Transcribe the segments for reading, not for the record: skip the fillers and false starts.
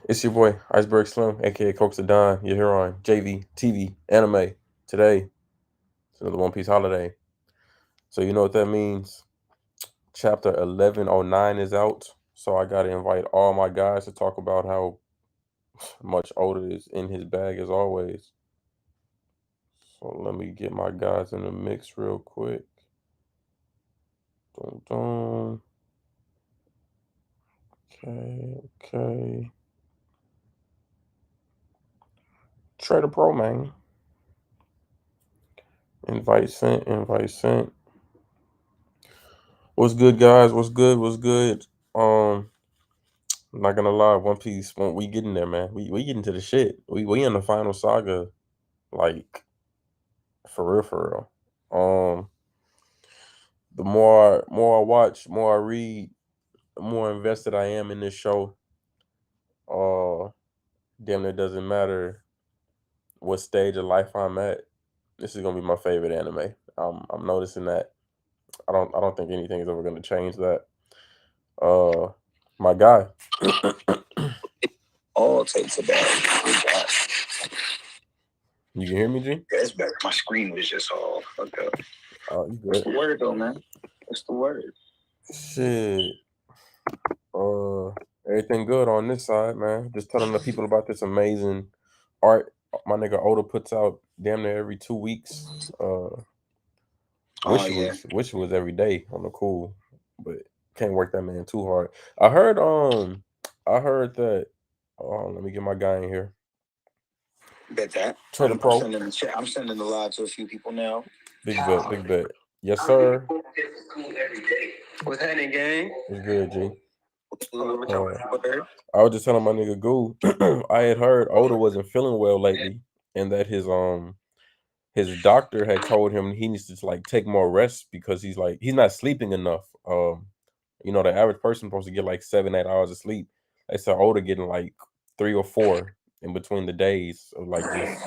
It's your boy Iceberg Slim, aka Coach the Don. You're here on JV TV Anime. Today, it's another One Piece holiday. So you know what that means. Chapter 1109 is out. So I gotta invite all my guys to talk about how much Oda is in his bag as always. So let me get my guys in the mix real quick. Dun, dun. Okay. Trader Pro, man. Invite sent, invite sent. What's good, guys? What's good? What's good? I'm not gonna lie, One Piece, when we getting there, man. We getting to the shit. We in the final saga, like for real, for real. The more I watch, more I read, the more invested I am in this show. Uh, damn, it doesn't matter what stage of life I'm at. This is gonna be my favorite anime. I'm noticing that. I don't think anything is ever gonna change that. Uh, my guy. All takes a bag. You can hear me, G? That's better. My screen was just all fucked up. Oh, you What's good? the word though, man? What's the word? Shit. Uh, Everything good on this side, man. Just telling the people about this amazing art my nigga Oda puts out damn near every 2 weeks. Oh yeah. Wish it was every day on the cool, but can't work that man too hard. I heard that. Let me get my guy in here. Bet that. Trader I'm Pro, sending the chat. I'm sending the live to a few people now. big bet, big bet. Yes, sir. What's happening, gang? It's good, G. Word. I was just telling my nigga Goo, I had heard Oda wasn't feeling well lately, and that his doctor had told him he needs to like take more rest because he's not sleeping enough. The average person supposed to get like 7-8 hours of sleep. They said Oda getting like 3 or 4 in between the days of like just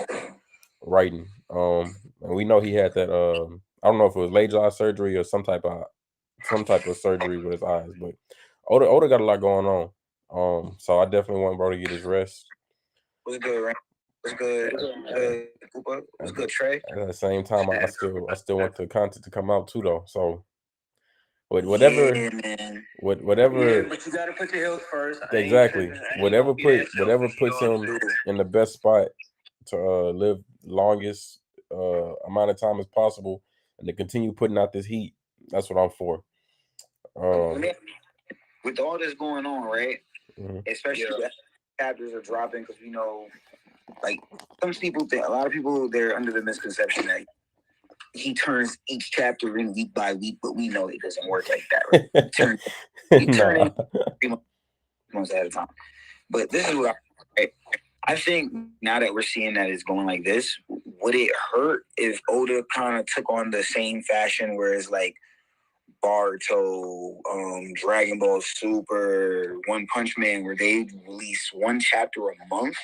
writing. And we know he had that. I don't know if it was laser eye surgery or some type of surgery with his eyes, but Oda got a lot going on. So I definitely want bro to get his rest. What's good, Rain? What's good? Cooper? What's good, Trey? At the same time, I still want the content to come out too though. So whatever, Yeah, man. whatever, But you gotta put your health first. exactly. Whatever puts him Dude. in the best spot to live longest amount of time as possible, and to continue putting out this heat. That's what I'm for. Um, With all this going on, right? mhm. Especially chapters are dropping because like some people think a lot of people they're under the misconception that he turns each chapter in week by week, but we know it doesn't work like that. Right? He turn Nah. in 3 months at a time. But this is what I think now that we're seeing that it's going like this, would it hurt if Oda kind of took on the same fashion where it's like Barto, Dragon Ball Super, One Punch Man, where they release one chapter a month,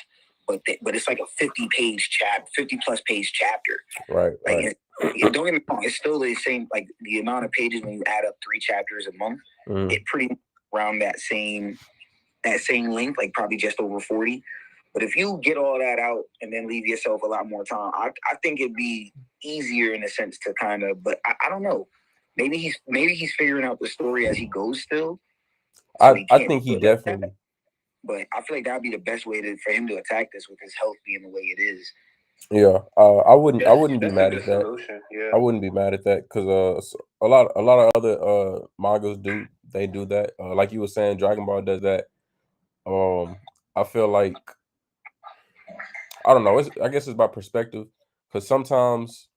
but it's like a 50 plus page chapter. Right. Don't get me wrong, it's still the same, like the amount of pages when you add up 3 chapters a month, it pretty much around that same length, like probably just over 40. But if you get all that out and then leave yourself a lot more time, I think it'd be easier in a sense to kind of, but I don't know. Maybe he's figuring out the story as he goes still. So I think he definitely. But I feel like that'd be the best way for him to attack this with his health being the way it is. Yeah, I wouldn't be mad at that. Yeah. I wouldn't be mad at that because a lot of other mangas do that. Like you were saying, Dragon Ball does that. I feel like I don't know. I guess it's about perspective because sometimes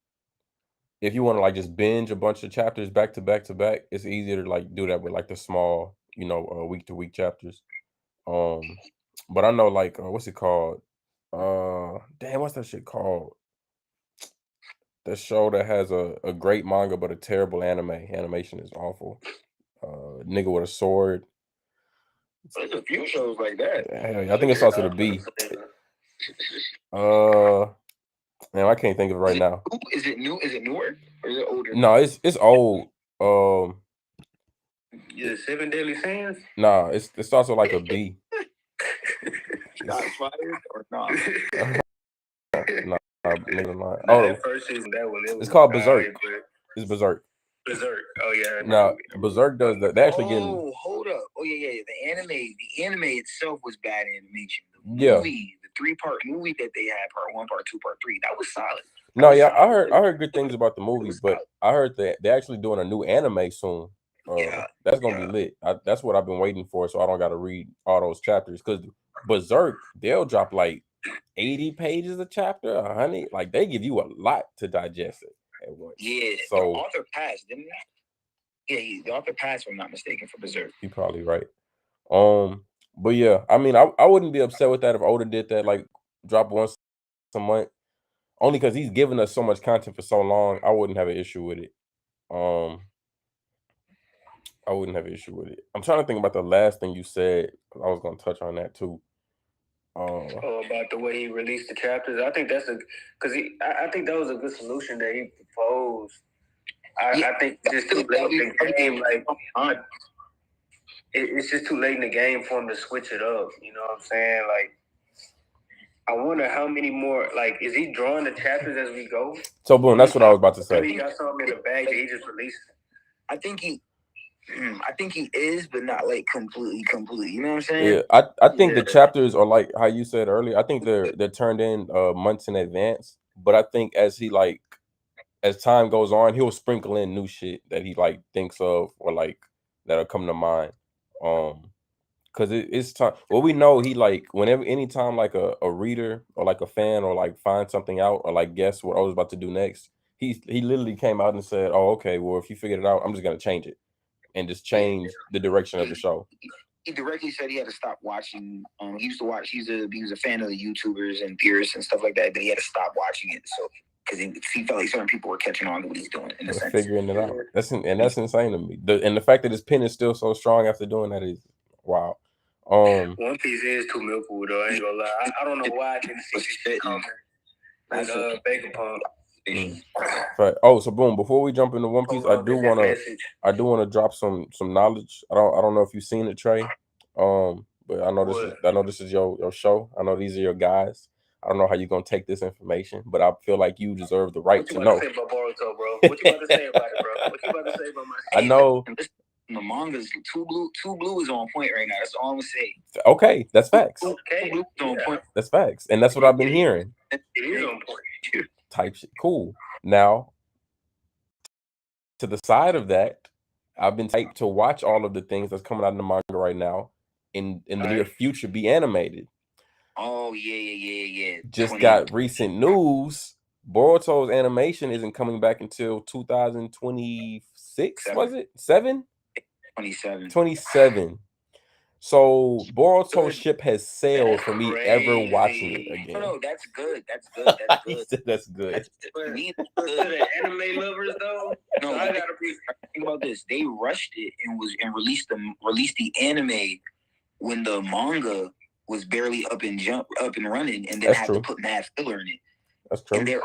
if you want to like just binge a bunch of chapters back to back to back, it's easier to like do that with like the small, week to week chapters. Um, but I know like what's it called? Damn, what's that shit called? The show that has a great manga but a terrible animation is awful. Nigga with a sword. There's a few shows like that. Hell yeah, I think it starts with a B. Uh, Man, I can't think of it right now. Is it new? Is it newer or is it older? No, it's old. Yeah, 7 Deadly Sins. Nah, it starts with like a B. Shots fired or not? Nah, nigga, Nah, oh, that first season, that one, it's called Berserk. alright, but It's Berserk. Berserk. Oh yeah. Now Berserk does that. They actually getting. Oh, hold up. Oh yeah. The anime itself was bad animation. The Yeah. movie, the 3-part movie that they had, part 1, part 2, part 3, that was solid. No, yeah, I heard good things about the movie, but I heard that they're actually doing a new anime soon. Yeah. That's gonna be lit. That's what I've been waiting for, so I don't got to read all those chapters. Because Berserk, they'll drop like 80 pages a chapter, 100. Like they give you a lot to digest it at once. Yeah. So the author passed, didn't he? Yeah, the author passed, if I'm not mistaken, for Berserk. you're probably right. But yeah, I mean, I wouldn't be upset with that if Oda did that, like drop once a month. Only because he's given us so much content for so long, I wouldn't have an issue with it. I wouldn't have an issue with it. I'm trying to think about the last thing you said. I was gonna touch on that too. About the way he released the chapters, I think that's I think that was a good solution that he proposed. I think it's just too late in the game. Like, it's just too late in the game for him to switch it up. You know what I'm saying? Like, I wonder how many more. Like, is he drawing the chapters as we go? So boom, that's what I was about to say. He got something in the bag that he just released. I think he is, but not like completely. You know what I'm saying? Yeah, I think the chapters are like how you said earlier. I think they're turned in months in advance. But I think as time goes on, he'll sprinkle in new shit that he like thinks of or like that'll come to mind. Because it's time. Well, we know he like anytime like a reader or like a fan or like find something out or like guess what I was about to do next. He literally came out and said, "Oh, okay. Well, if you figured it out, I'm just gonna change it and just change the direction of the show." He directly said he had to stop watching. He used to watch. He was a fan of the YouTubers and theorists and stuff like that. But he had to stop watching it. So because he felt like certain people were catching on to what he's doing in a sense, figuring it out. That's insane to me. And the fact that his pen is still so strong after doing that is wow. One Piece is too milkwood though. I ain't gonna lie. I don't know why I didn't see shit coming. That's Bacon Pump. Right. Oh, so boom. Before we jump into One Piece, I do wanna drop some knowledge. I don't know if you've seen it, Trey. But I know this is your show. I know these are your guys. I don't know how you're gonna take this information, but I feel like you deserve the right to know. What you about to say about Boruto, bro? What you about to say about it, bro? What you about to say about my? I know. The manga's Two Blue is on point right now. That's all I'm gonna say. Okay, that's facts. Okay, Two Blue is on point. That's facts, and that's what I've been hearing. It is on point. Type shit. Cool. Now, to the side of that, I've been hyped to watch all of the things that's coming out in the manga right now in the near future be animated. Oh yeah. Just got recent news. Boruto's animation isn't coming back until 2026. Was it 7? 27. So Boruto's ship has sailed for me ever watching it again. No, that's good. That's good. To the anime lovers though. No, I gotta think about this. They rushed it and released the anime when the manga was barely up and running, and then had to put mad filler in it. That's true. And they're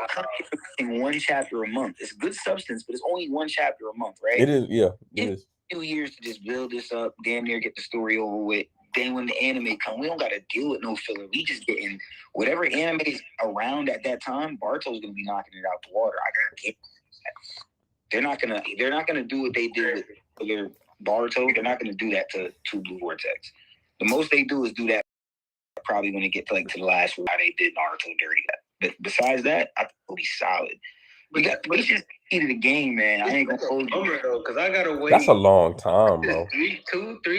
in one chapter a month. It's good substance, but it's only one chapter a month, right? It is, yeah. It is. 2 years to just build this up, damn near get the story over with. Then when the anime come, we don't got to deal with no filler. We just getting whatever anime is around at that time. Barto's gonna be knocking it out the water. I gotta get that. They're not gonna do what they did with their Barto. They're not gonna do that to Blue Vortex. The most they do is do that probably when they get to the last one. They did Naruto dirty. But besides that, I think it'll be solid. We just key to the game, man. I ain't gonna hold you though, because I gotta wait. That's a long time, bro. 3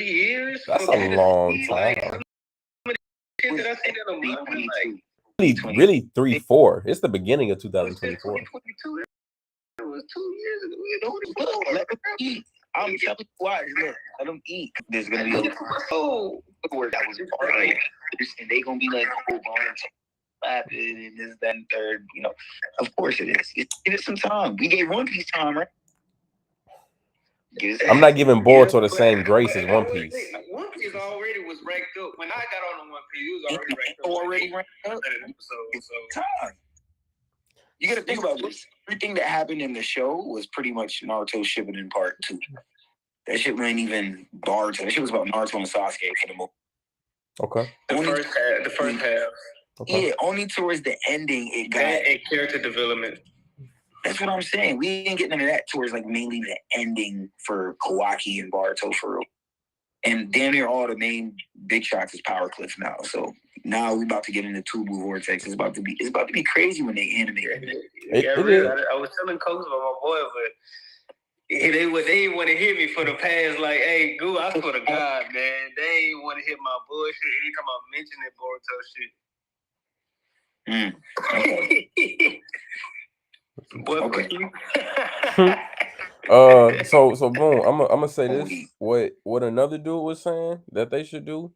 years. That's a long time. Really 3-4. It's the beginning of 2024. It was 2 years ago. Let them eat. I'm telling you why. Look, let them eat. There's gonna be a word that was part of it. And they gonna be like, oh, laughing and this, that, and third. You know, of course it is. It is some time. We gave One Piece time, right? I'm not giving Boruto the same grace as One Piece. One Piece already was ranked up. When I got on One Piece, it was already ranked up. So time. You got to think about this. Everything that happened in the show was pretty much Naruto Shippuden Part 2. That shit wasn't even Boruto. That shit was about Naruto and Sasuke for the most. Okay. The first half. Okay. Yeah, only towards the ending it got a character development. That's what I'm saying. We didn't get none of that towards like mainly the ending for Kawaki and Baruto for real. And damn near all the main big shots is Power Cliff now. So now we about to get into Tubu Vortex. It's about to be crazy when they animate it. I was telling Coach about my boy, but they didn't want to hit me for the past. Like, hey, Goo, I swear to God, man, they ain't want to hit my bullshit anytime I mention it, Boruto shit. Okay. So boom. I'm gonna say this. What another dude was saying that they should do.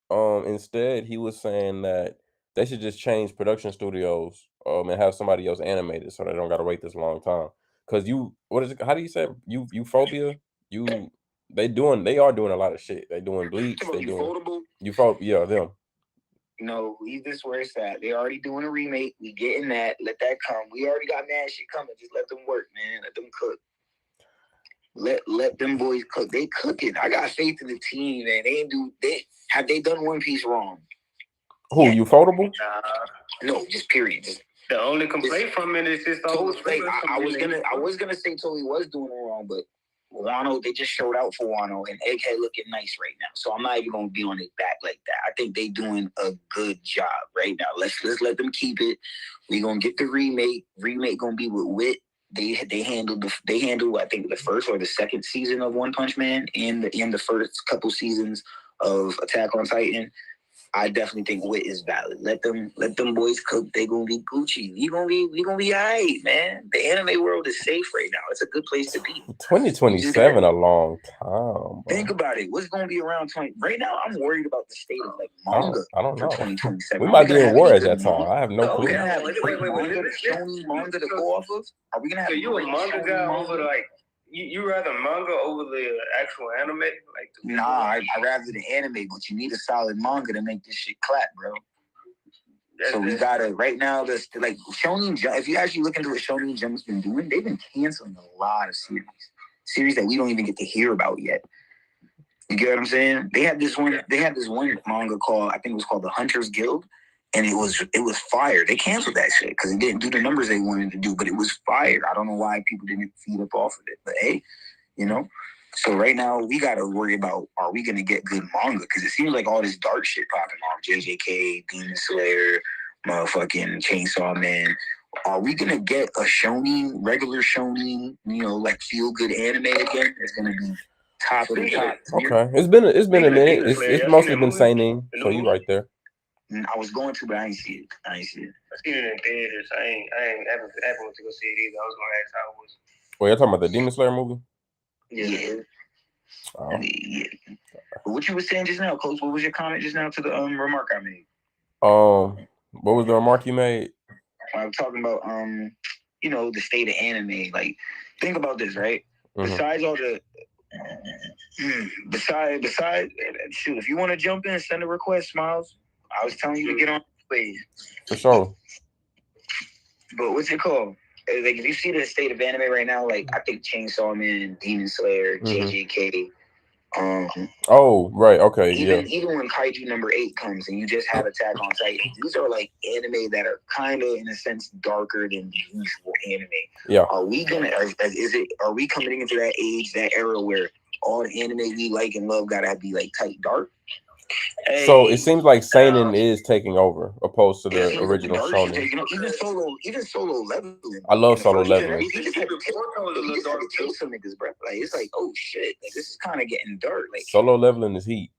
Instead, he was saying that they should just change production studios. And have somebody else animate it so they don't gotta wait this long time. Cause what is it? How do you say it? Euphobia? They are doing a lot of shit. They doing Bleach. They doing Euphobia. Yeah, them. No, leave this where it's at. They already doing a remake. We getting that. Let that come. We already got mad shit coming. Just let them work, man. Let them cook. Let them boys cook. They cooking. I got faith in the team, man. Have they done One Piece wrong? Who, Ufotable? No, just period. The only complaint from it is just I was gonna say Toei was doing it wrong, but Wano, they just showed out for Wano, and Egghead looking nice right now. So I'm not even gonna be on his back like that. I think they doing a good job right now. Let's let them keep it. We gonna get the remake. Remake gonna be with Wit. They handled I think the first or the second season of One Punch Man and the first couple seasons of Attack on Titan. I definitely think Wit is valid. Let them boys cook. They gonna be Gucci. We gonna be alright, man. The anime world is safe right now. It's a good place to be. 2027, a long time. Bro. Think about it. What's gonna be around 20? Right now, I'm worried about the state of like manga. I don't know. 2027. We might be in war at that time. I have no clue. We're gonna have shonen manga to go off of. Are we gonna have? So you a manga guy over like? You rather manga over the actual anime? I rather the anime, but you need a solid manga to make this shit clap, bro. So we gotta right now. This like Shonen Jump. If you actually look into what Shonen Jump's been doing, they've been canceling a lot of series that we don't even get to hear about yet. You get what I'm saying? They had this one manga called, I think it was called The Hunter's Guild, and it was fire. They canceled that shit because it didn't do the numbers they wanted to do, but it was fire. I don't know why people didn't feed up off of it, but hey, So right now we gotta worry about, are we gonna get good manga? Because it seems like all this dark shit popping off. JJK, Demon Slayer, motherfucking Chainsaw Man. Are we gonna get a regular shonen, like feel good anime again? It's gonna be top of the top. Okay, it's been a minute. It's mostly been seinen. So you right there. I was going to, but I ain't see it. I seen it in theaters. I ain't ever went to go see it either. I was gonna ask how it was. Well, you're talking about the Demon Slayer movie? Yeah. Oh. Yeah. What you were saying just now, Coach? What was your comment just now to the remark I made? What was the remark you made? I was talking about the state of anime. Like, think about this, right? Mm-hmm. Besides all the besides shoot, if you want to jump in, send a request, Smiles. I was telling you to get on, please. For sure. But what's it called? Like, if you see the state of anime right now, like I think Chainsaw Man, Demon Slayer, JJK. Oh, right, okay, even when Kaiju number 8 comes and you just have Attack on Titan, these are like anime that are kind of in a sense darker than the usual anime. Yeah. Are we coming into that age, that era where all the anime we like and love gotta be like tight dark? So it seems like seinen is taking over, opposed to the original shonen. Even solo leveling. I love solo leveling. He just had to kill some niggas, bro. Like, it's like, oh shit, like this is kind of getting dark. Like, solo leveling is heat.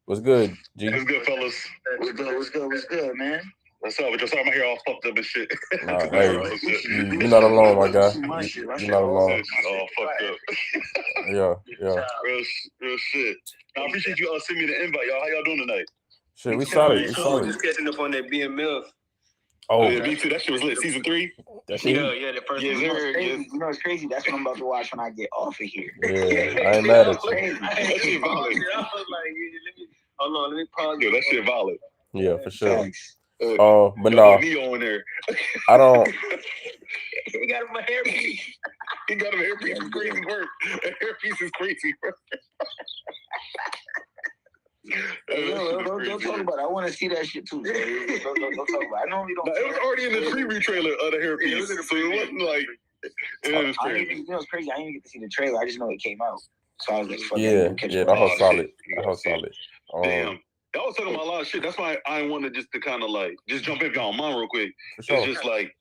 What's good, G? What's good, fellas? What's good, man? What's up? Just my hair all fucked up and shit. Nah, hey, you're not alone, my guy. You're not alone. All fucked up. Yeah. Real shit. I appreciate you sending me the invite, y'all. How y'all doing tonight? Shit, we solid. Just catching up on that BMF. Oh yeah, me too. That shit was lit. Season 3. Yeah, the first. You know it's crazy. That's what I'm about to watch when I get off of here. Yeah, I ain't mad at you. That shit valid. I was like, hold on, let me pause. Yeah, that shit valid. Yeah, for sure. Thanks. But no, on there. I don't. He got him a hairpiece. He got him a hairpiece. Crazy work. A hairpiece is crazy work. Hey, don't talk about it. I want to see that shit too. Don't talk about it. I normally don't. No, it was already in the preview trailer of the hairpiece. It was in the so it wasn't like. It was crazy. You know, it's crazy. I didn't even get to see the trailer. I just know it came out. So I was like, fuck Yeah, that was solid. That was solid. Damn. I was talking about a lot of shit. That's why I wanted just to kind of like just jump in if y'all mind real quick. Sure. It's just like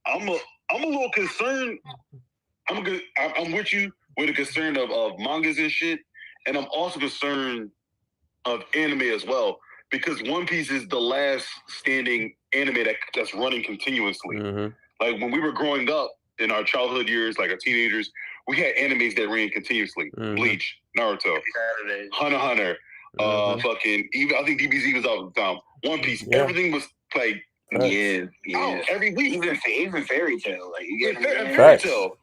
I'm a little concerned. I'm with you with the concern of mangas and shit, and I'm also concerned of anime as well because One Piece is the last standing anime that's running continuously. Mm-hmm. Like when we were growing up in our childhood years, like our teenagers, we had animes that ran continuously. Mm-hmm. Bleach, Naruto, Hunter x Hunter. Fucking even I think DBZ was out at the time. One Piece, everything was like every week. Even Fairy Tail, like you get Fairy Tail.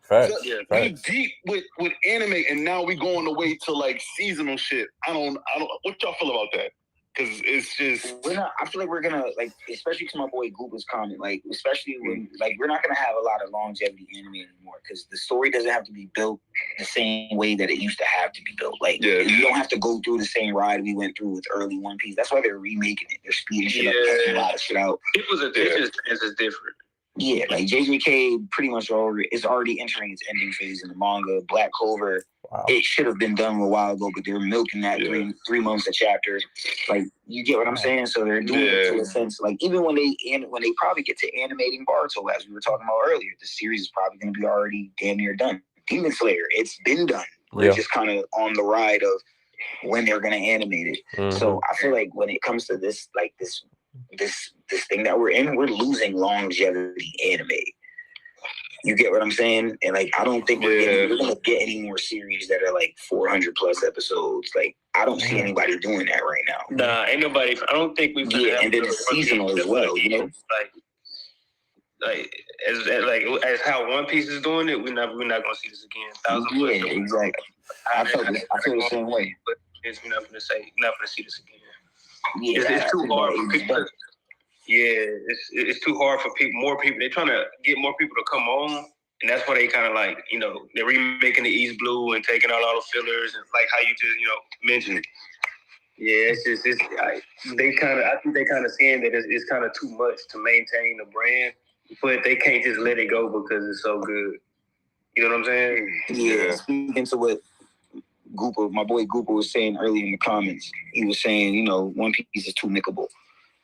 We deep with anime, and now we going away to like seasonal shit. I don't. What y'all feel about that? Because it's just I feel like we're gonna like, especially to my boy Goober's comment, like especially when like we're not gonna have a lot of longevity anime anymore because the story doesn't have to be built the same way that it used to have to be built. Like you don't have to go through the same ride we went through with early One Piece. That's why they're remaking it. They're speeding shit up, cutting a lot of shit out. It's different. Yeah, like JJK pretty much is already entering its ending phase in the manga. Black Clover, it should have been done a while ago, but they're milking that 3 months a chapter. Like you get what I'm saying? So they're doing it to a sense. Like even when they probably get to animating Baruto, as we were talking about earlier, the series is probably going to be already damn near done. Demon Slayer, it's been done. We're just kind of on the ride of when they're going to animate it. Mm-hmm. So I feel like when it comes to this, like this thing that we're in, we're losing longevity anime. You get what I'm saying? And like I don't think we're gonna get any more series that are like 400 plus episodes. Like I don't see anybody doing that right now. Nah, ain't nobody. I don't think we've and then it's seasonal as well. You know, like as how One Piece is doing it, we're not gonna see this again. Exactly. I feel the same way. But we're not gonna see this again. Yeah, it's too hard for people. It's too hard for more people. They're trying to get more people to come on, and that's why they kind of like, they're remaking the East Blue and taking out all the fillers and like how you just, mentioned it. Yeah, I think they kind of seeing that it's kind of too much to maintain the brand, but they can't just let it go because it's so good. You know what I'm saying? Yeah. Speaking to what my boy Gooper was saying earlier in the comments, he was saying, One Piece is too nickable.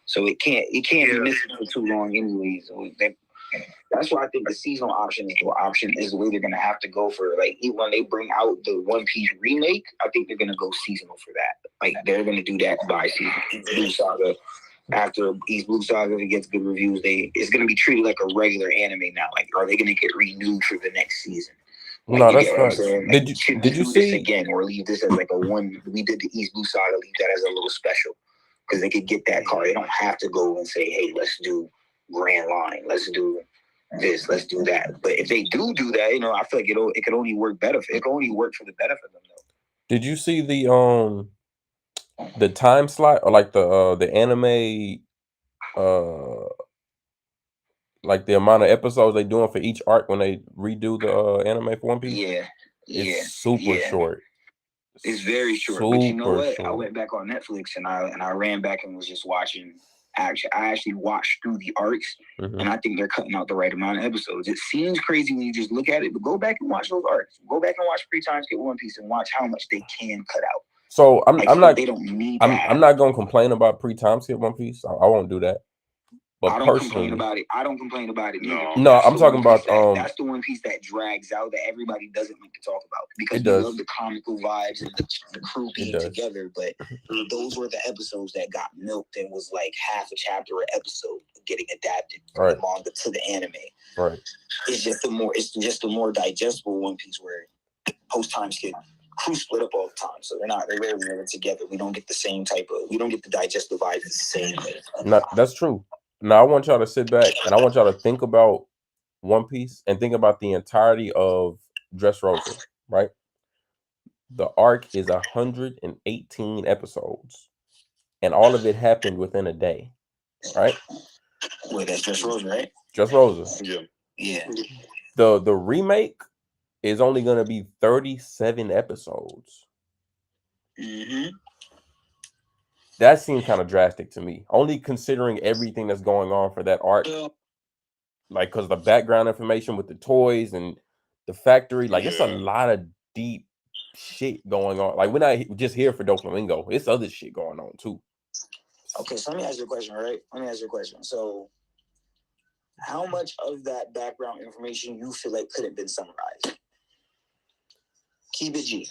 So it can't be missing for too long anyways. So that's why I think the seasonal option is the way they're gonna have to go for. Like when they bring out the One Piece remake, I think they're gonna go seasonal for that. Like they're gonna do that by season. Blue Saga. After East Blue Saga, if it gets good reviews, it's gonna be treated like a regular anime now. Like are they gonna get renewed for the next season? Like, no, that's right. Like, did you see this again, or leave this as like a one? We did the East Blue Saga. Leave that as a little special. Because they could get that car. They don't have to go and say, hey, let's do Grand Line. Let's do this. Let's do that. But if they do that, I feel like it could only work better. It could only work for the better for them, though. Did you see the time slot or like the anime like the amount of episodes they doing for each arc when they redo the anime for One Piece? Yeah. It's super short. It's very short, but you know what? Short. I went back on Netflix and I ran back and was just watching. I actually watched through the arcs, and I think they're cutting out the right amount of episodes. It seems crazy when you just look at it, but go back and watch those arcs. Go back and watch 3 times get One Piece and watch how much they can cut out. So I'm not. They don't need. I'm not gonna complain about pre-time skip One Piece. I won't do that. But I don't complain about it. I don't complain about it. No, I'm talking about that's the One Piece that drags out that everybody doesn't like to talk about because we love the comical vibes and the crew being together. But those were the episodes that got milked and was like half a chapter or episode getting adapted from the manga to the anime. Right. It's just the more digestible One Piece where post time skip. Crew split up all the time, so they're rarely never together. We don't get the digestive vibes the same way. No, that's true. Now I want y'all to sit back and I want y'all to think about One Piece and think about the entirety of Dressrosa, right? The arc is 118 episodes, and all of it happened within a day, right? Wait, that's Dressrosa, right? Dressrosa. Yeah. The remake is only going to be 37 episodes. Mm-hmm. that seems kind of drastic to me. Only considering everything that's going on for that arc, like because the background information with the toys and the factory, like it's a lot of deep shit going on. Like we're not just here for Doflamingo. It's other shit going on too. Okay, so let me ask you a question, right? So, how much of that background information you feel like could have been summarized? Keep it G.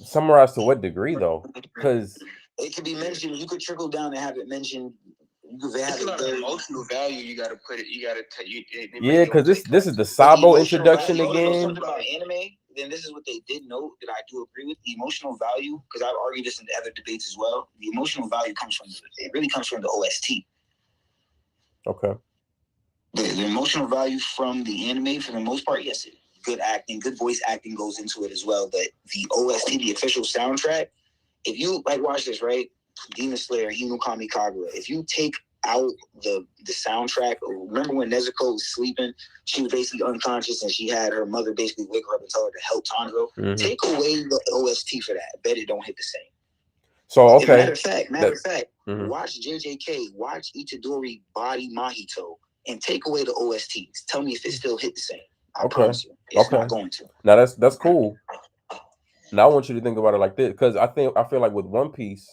Summarized to what degree though? Because it could be mentioned. You could trickle down and have it mentioned. It's a lot of emotional value. You got to put it. You got to tell you. Yeah, because this is the Sabo introduction again. Something about anime. Then this is what they did note that I do agree with. The emotional value, because I've argued this in the other debates as well. The emotional value comes from the OST. Okay. The emotional value from the anime, for the most part, yes, good acting, good voice acting goes into it as well. But the OST, the official soundtrack, if you watch this, right? Demon Slayer, Hinokami Kagura. If you take out the soundtrack, remember when Nezuko was sleeping, she was basically unconscious and she had her mother basically wake her up and tell her to help Tanjiro. Mm-hmm. Take away the OST for that. I bet it don't hit the same. So okay. Matter of fact, watch JJK, watch Itadori body Mahito, and take away the OSTs. Tell me if it still hit the same. I promise you, it's not going to. Now that's cool. Now I want you to think about it like this, because I feel like with One Piece,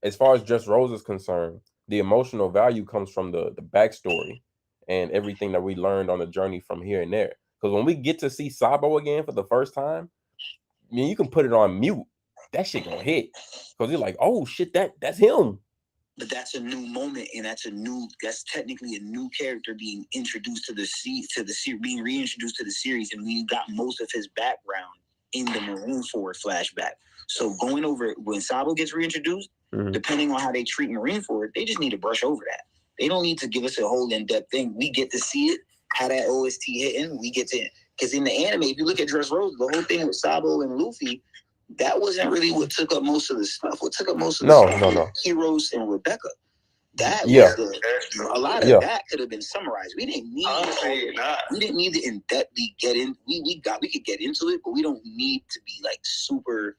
as far as Just Rose is concerned, the emotional value comes from the backstory and everything that we learned on the journey from here and there. Because when we get to see Sabo again for the first time, I mean, you can put it on mute. That shit gonna hit. Because you're like, oh shit, that's him. But that's a new moment, and that's technically a new character being introduced being reintroduced to the series, and we got most of his background in the Marineford flashback. So going over it, when Sabo gets reintroduced, depending on how they treat Marineford, they just need to brush over that. They don't need to give us a whole in-depth thing. We get to see it, how that OST hitting, we get to, because in the anime, if you look at Dress Rose, the whole thing with Sabo and Luffy, that wasn't really what took up most of the stuff. What took up most of the stuff was Heroes and Rebecca. That was a lot of that could have been summarized. We didn't need to in-depthly get in. We could get into it, but we don't need to be like super.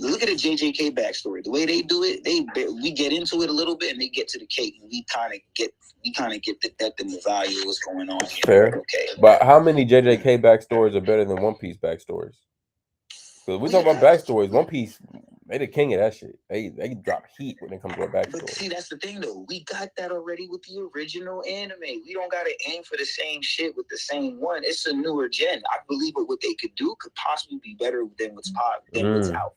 Look at the JJK backstory. The way they do it, we get into it a little bit, and they get to the cake, and we kind of get the depth and the value of what's going on. Fair, okay. But how many JJK backstories are better than One Piece backstories? Because we talk about backstories, One Piece, they the king of that shit. They drop heat when it comes to a backstory. But see, that's the thing though. We got that already with the original anime. We don't gotta aim for the same shit with the same one. It's a newer gen. I believe what they could do could possibly be better than what's out.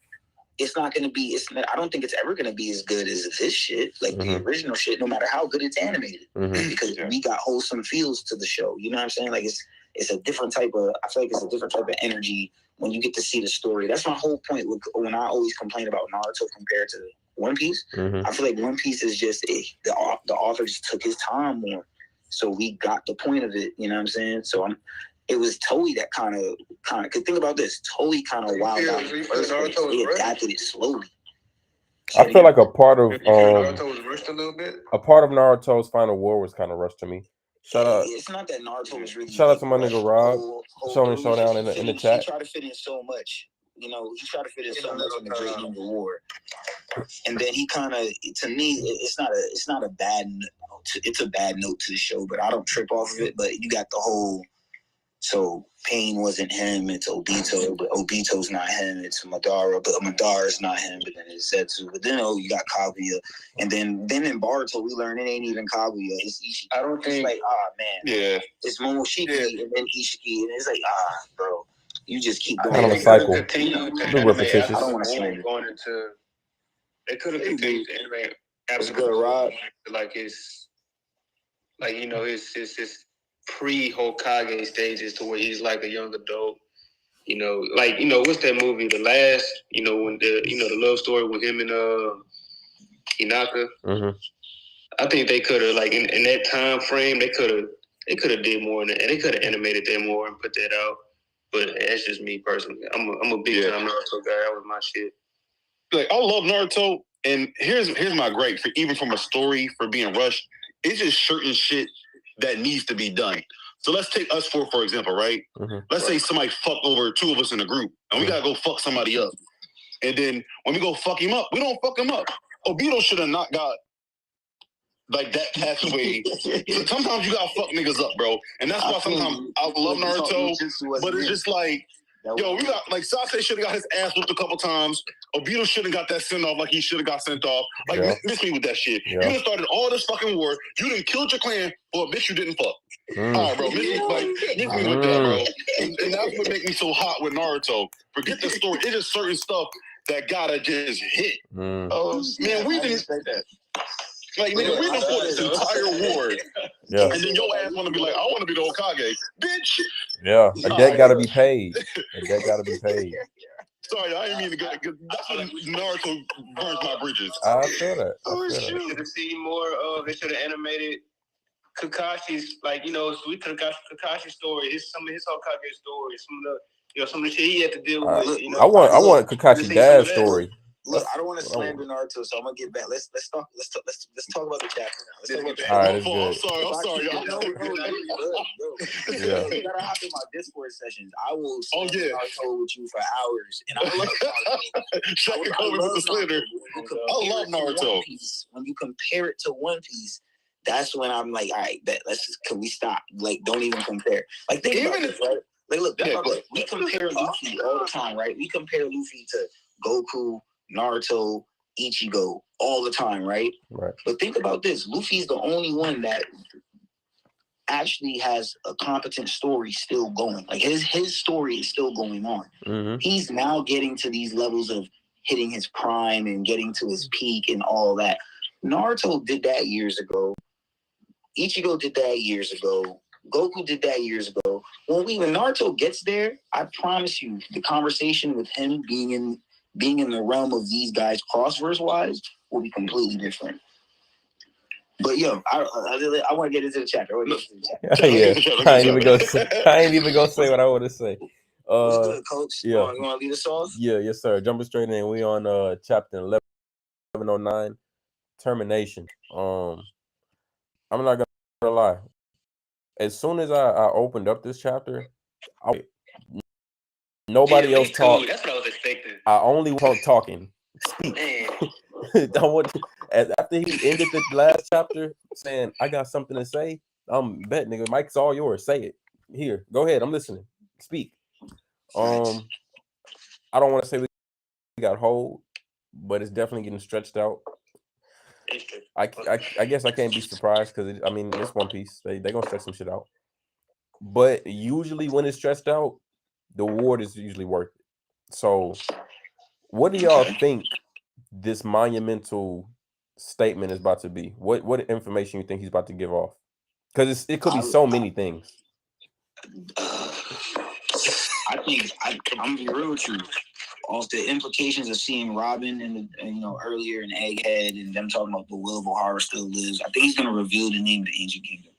It's not gonna be. I don't think it's ever gonna be as good as this shit, like the original shit. No matter how good it's animated, because we got wholesome feels to the show. You know what I'm saying? Like it's a different type of. I feel like it's a different type of energy when you get to see the story. That's my whole point. When I always complain about Naruto compared to One Piece, I feel like One Piece is just the author just took his time more, so we got the point of it. You know what I'm saying? So it was Toei that kind of. Cause think about this, Toei kind of wild out. They adapted it slowly. I feel like a part of Naruto was rushed a little bit. A part of Naruto's final war was kind of rushed to me. Shout out. It's not that Naruto was really. Shout out to my nigga Rob. Showdown in the chat. He tried to fit in so much. You know, he tried to fit in so much in the Great Ninja War. And then he kind of, to me, it's not a bad note. It's a bad note to the show, but I don't trip off of it. But you got the whole. So Pain wasn't him, it's Obito, but Obito's not him, it's Madara, but Madara's not him, but then it's Zetsu. But then you got Kaguya. And then in Boruto we learn it ain't even Kaguya, it's Ishiki. I don't think it's like, it's Momoshiki and then Ishiki, and it's like, bro, you just keep going. Kind of a cycle. Repetitious. I don't want to see it. Going into they could have continued the anime absolutely Rob. Like it's like his pre-Hokage stages to where he's like a young adult, what's that movie, The Last, when the love story with him and Hinata. I think they could have, like, in that time frame, they could have did more, and they could have animated that more and put that out. But that's just me personally. I'm a big time Naruto guy. That was my shit. Like, I love Naruto, and here's my gripe for even from a story for being rushed. It's just certain shit that needs to be done. So let's take us for example, right? Let's say somebody fucked over two of us in a group, and we gotta go fuck somebody up. And then when we go fuck him up, we don't fuck him up. Obito should have not got like that pathway. Sometimes you gotta fuck niggas up, bro. And that's why sometimes I love Naruto, but it's just like, yo, we got like Sasuke should have got his ass whooped a couple times. Obito should have got that sent off like he should have got sent off. Like, miss me with that shit. You done started all this fucking war. You done killed your clan for a bitch you didn't fuck. All right, bro. Miss me with that, bro. And that's what make me so hot with Naruto. Forget the story. It's just certain stuff that gotta just hit. Oh, man, we didn't say that. Like, nigga, we done fought this entire war. Yeah. And then your ass want to be like, I want to be the Hokage. Bitch. Yeah. A debt got to be paid. A debt got to be paid. Sorry, I didn't mean to go. That's when Naruto burns my bridges. I feel that. Should have seen more of. They should have animated Kakashi's, like, you know, sweet Kakashi's story. Some of his Hokage stories. Some of the shit he had to deal with. You know, I want Kakashi's dad's story. Look, I don't want to slander Naruto, so I'm gonna get back. Let's talk about the chapter now. All right, it's good. I'm sorry, y'all. No, you gotta hop in my Discord sessions. I will slander Naruto with you for hours, and I love Naruto. I love Naruto. When you compare it to One Piece, that's when I'm like, all right, can we stop? Like, don't even compare. Like, think about this, right? Like, look, we compare Luffy all the time, right? We compare Luffy to Goku, Naruto, Ichigo all the time, right? Right. But think about this. Luffy's the only one that actually has a competent story still going. Like, his story is still going on. Mm-hmm. He's now getting to these levels of hitting his prime and getting to his peak and all that. Naruto did that years ago. Ichigo did that years ago. Goku did that years ago. When Naruto gets there, I promise you, the conversation with him being in the realm of these guys crossverse wise will be completely different. But yo, I want to get into the chapter. I ain't even gonna say what I want to say. What's good, Coach? Yeah. You want to lead us off? Yeah, yes, sir. Jumping straight in. We on chapter 1109, termination. I'm not gonna lie. As soon as I opened up this chapter, nobody else talked. That's what I was expecting. I only want talking. Speak. After he ended the last chapter saying, I got something to say, I'm bet, nigga. Mike's all yours. Say it. Here. Go ahead. I'm listening. Speak. I don't want to say we got hold, but it's definitely getting stretched out. I guess I can't be surprised because it's One Piece. They gonna stretch some shit out. But usually when it's stretched out, the reward is usually worth it. So what do y'all think this monumental statement is about to be? What information you think he's about to give off? Because it could be so many things. I think I'm gonna be real with you. Off the implications of seeing Robin and earlier in Egghead and them talking about the will of O'Hara still lives, I think he's gonna reveal the name of the Ancient Kingdom.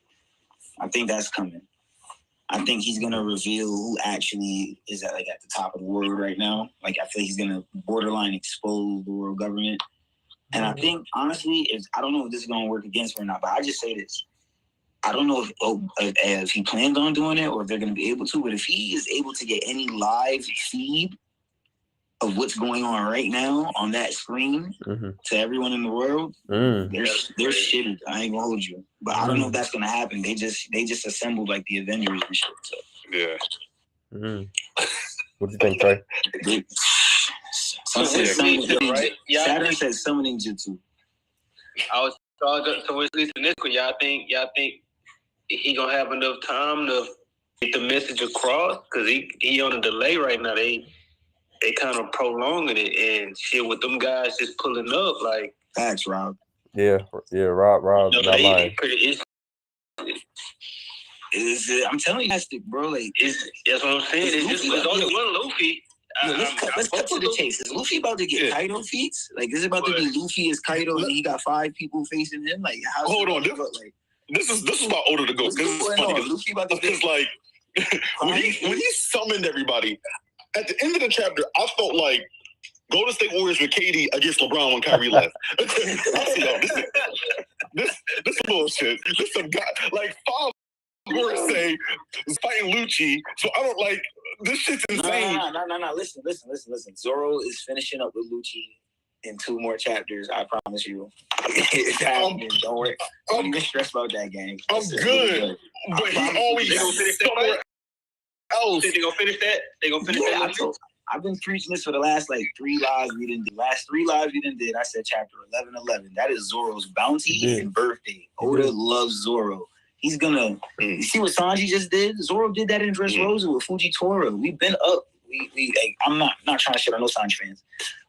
I think that's coming. I think he's gonna reveal who actually is at the top of the world right now. Like, I feel he's gonna borderline expose the world government. And I think honestly, I don't know if this is gonna work against him or not, but I just say this. I don't know if he plans on doing it or if they're gonna be able to, but if he is able to get any live feed of what's going on right now on that screen to everyone in the world, they're shitty. I ain't gonna hold you, but I don't know if that's gonna happen. They just assembled like the Avengers and shit. So. Yeah. What do you think, Trey? Saturn says summoning jutsu. So at least in this one, y'all think he gonna have enough time to get the message across? Because he on a delay right now. They kind of prolonging it and shit with them guys just pulling up like. Thanks, Rob. Yeah, Rob, not lying. I'm telling you, bro. Like, that's what I'm saying. It's only one Luffy. Let's cut to the chase. Is Luffy about to get Kaido feats? Like, is it about to be Luffy as Kaido and he got 5 people facing him? Like, how's hold on. This is about Oda to go. This is funny. Luffy about to get like when he summoned everybody at the end of the chapter, I felt like Golden State Warriors with KD against LeBron when Kyrie left. This bullshit. This some guy like 5 Warriors say is fighting Lucci. So I don't like this shit's insane. No. Listen. Zoro is finishing up with Lucci in 2 more chapters. I promise you. It's happening. Don't worry. Don't even stress about that game. I'm good. But he always somewhere else. They gonna finish that? They gonna finish that? I've been preaching this for the last 3 lives we didn't do. Last 3 lives we didn't did. I said chapter 11. That is Zoro's bounty and birthday. Oda loves Zoro. He's gonna. You see what Sanji just did? Zoro did that in Dressrosa with Fujitora. We've been up. I'm not trying to shit on no Sanji fans,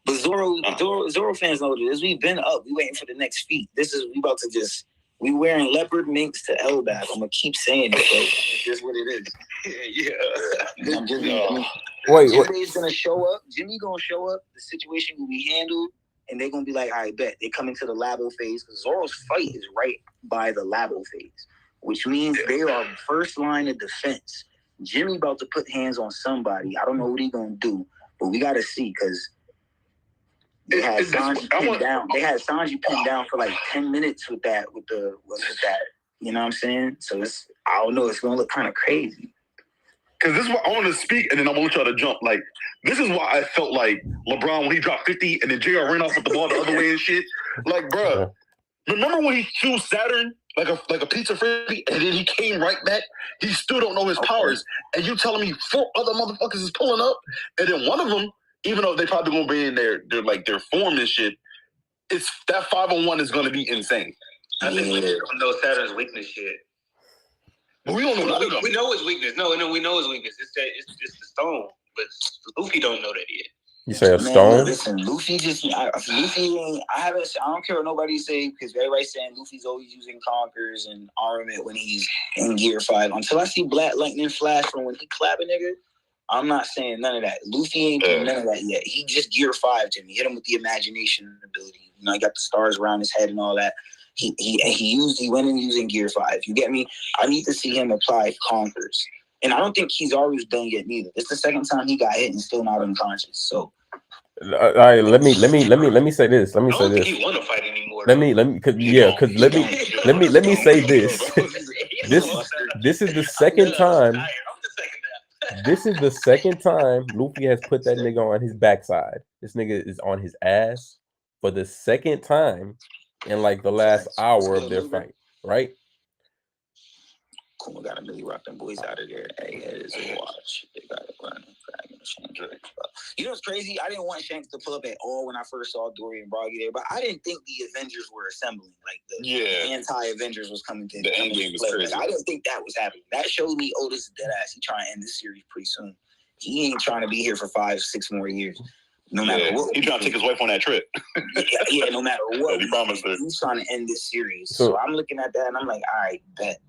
but Zoro fans know this. We've been up. We waiting for the next feat. We about to just. We wearing leopard minks to Elbaf. I'm gonna keep saying it, but it's just what it is. Wait, Jimmy's gonna show up. Jimmy gonna show up. The situation will be handled, and they're gonna be like, "All right, bet." They come into the Labo phase because Zoro's fight is right by the Labo phase, which means they are first line of defense. Jimmy about to put hands on somebody. I don't know what he gonna do, but we gotta see because. They had Sanji pinned down. They had Sanji pinned down for 10 minutes with that. You know what I'm saying? So I don't know. It's gonna look kind of crazy. Because this is what I want to speak, and then I'm gonna let y'all to jump. This is why I felt like LeBron when he dropped 50, and then JR ran off with the ball the other way and shit. Bro, remember when he threw Saturn like a pizza frisbee, and then he came right back? He still don't know his powers, and you telling me 4 other motherfuckers is pulling up, and then one of them. Even though they probably gonna be in their form and shit, it's that 5-on-1 is gonna be insane. I think we don't know Saturn's weakness yet. We don't know. We know his weakness. No, we know his weakness. It's the stone, but Luffy don't know that yet. You say a stone? Listen, Luffy ain't. I don't care what nobody say because everybody's saying Luffy's always using conkers and armament when he's in Gear 5. Until I see Black Lightning flash from when he clap a nigga. I'm not saying none of that. Luffy ain't doing none of that yet. He just Gear 5 Jimmy. Hit him with the imagination ability. He got the stars around his head and all that. He went in using Gear 5. You get me? I need to see him apply conkers. And I don't think he's always done yet neither. It's the second time he got hit and still not unconscious. So all right, let me say this. Let me say this. I don't think he want to fight anymore. Let me say this. This is the second time. This is the second time Luffy has put that nigga on his backside. This nigga is on his ass for the second time in the last hour of their fight, right? Kuma got to really rock them boys out of there. Hey, it is a watch. They got it running. You know what's crazy? I didn't want Shanks to pull up at all when I first saw Dory and Broggy there, but I didn't think the Avengers were assembling. The anti-Avengers was coming to the endgame was crazy. I didn't think that was happening. That showed me, this is dead ass. He trying to end this series pretty soon. He ain't trying to be here for 5-6 more years. No matter what. He's trying to take his wife on that trip. No matter what. He promised her. He's trying to end this series. So I'm looking at that and I'm like, all right, bet.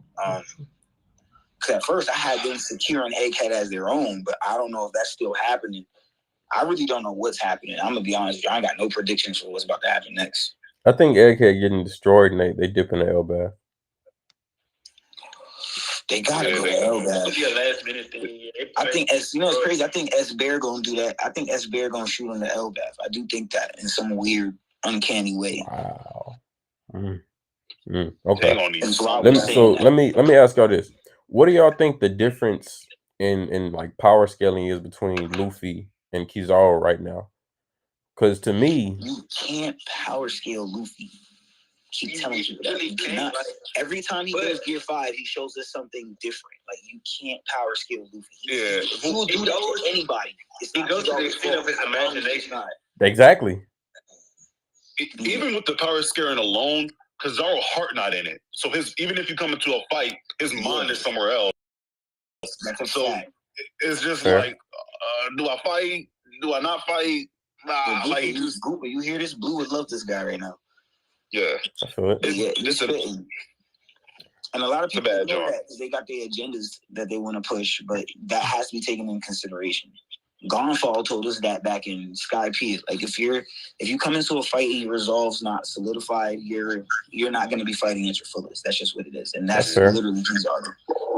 Because at first I had them securing Egghead as their own, but I don't know if that's still happening. I really don't know what's happening. I'm going to be honest with you. I ain't got no predictions for what's about to happen next. I think Egghead getting destroyed and they dip in the Elbaf. They got to go to Elbaf. I think, it's crazy. I think S. Bear going to do that. I think S. Bear going to shoot on the Elbaf. I do think that in some weird, uncanny way. Wow. Okay. So let me ask y'all this. What do y'all think the difference in power scaling is between Luffy and Kizaru right now? Because to me, you can't power scale Luffy. Keep telling you that. You cannot. Every time he does Gear 5, he shows us something different. You can't power scale Luffy. He will do that to anybody. He goes to the extent of his imagination. Exactly. Even with the power scaling alone, Kizaru's heart not in it. So even if you come into a fight, his mind is somewhere else. So it's just do I fight? Do I not fight? You hear this? Blue would love this guy right now. Yeah. I feel it. And a lot of people know that because they got their agendas that they want to push, but that has to be taken into consideration. Gonfall told us that back in Sky P. If you come into a fight and your resolve's not solidified, you're not going to be fighting at your fullest. That's just what it is, and that's literally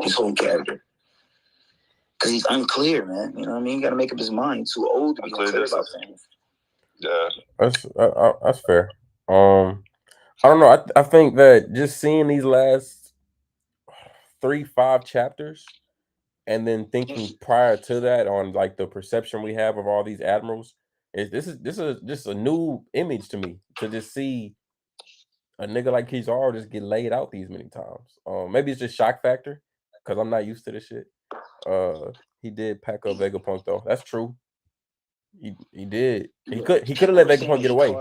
his whole character. Because he's unclear, man. You know what I mean? You got to make up his mind. Too old to be unclear about things. Yeah, that's fair. I don't know. I think that just seeing these last 3-5 chapters. And then thinking prior to that on the perception we have of all these admirals, This is just a new image to me to just see a nigga like Kizaru just get laid out these many times. Maybe it's just shock factor because I'm not used to this shit. He did pack up Vegapunk though. That's true. He did. He could have let Vegapunk get away.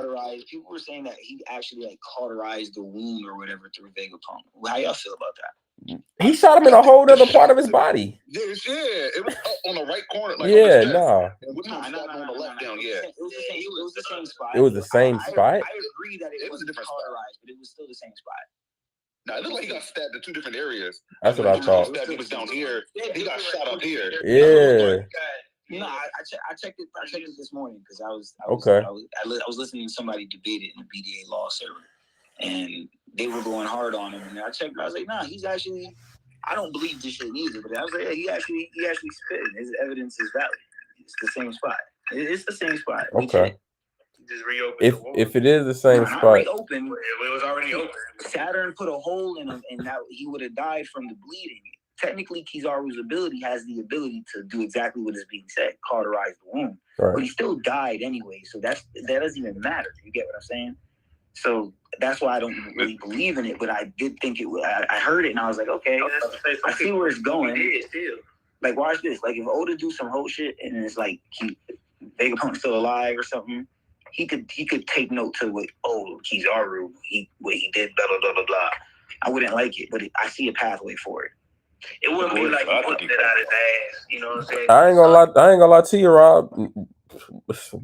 People were saying that he actually like cauterized the wound or whatever through Vegapunk. How y'all feel about that? He shot him in a whole other part of his body. Yeah, it was on the right corner. Like yeah, nah. It was the same spot. It was the same spot. I agree that it was cauterized, but it was still the same spot. Nah, it looked like he got stabbed in two different areas. That's what I thought. He was down here. He got shot up here. Yeah. No, I checked it. I checked it this morning because I was listening to somebody debate it in the BDA law server, and they were going hard on him. And I checked. I was like, nah, he's actually. I don't believe this shit either, but I was like, yeah, he actually spitting. His evidence is valid. It's the same spot. It's the same spot. Okay. Just reopen. If it is the same spot, reopen. It was already open. Saturn put a hole in him, and now he would have died from the bleeding. Technically, Kizaru's ability has the ability to do exactly what is being said, cauterize the wound. Right. But he still died anyway, so that doesn't even matter. You get what I'm saying? So that's why I don't really believe in it, but I did think it would. I heard it, and I was like, okay, I see where it's going. Like, watch this. Like, if Oda do some whole shit, and it's like Vegapunk's still alive or something, he could take note to what, Kizaru, what he did, blah, blah, blah, blah, blah. I wouldn't like it, but I see a pathway for it. It wouldn't be like he put that out his ass, you know what I'm saying? I ain't gonna lie to you, Rob.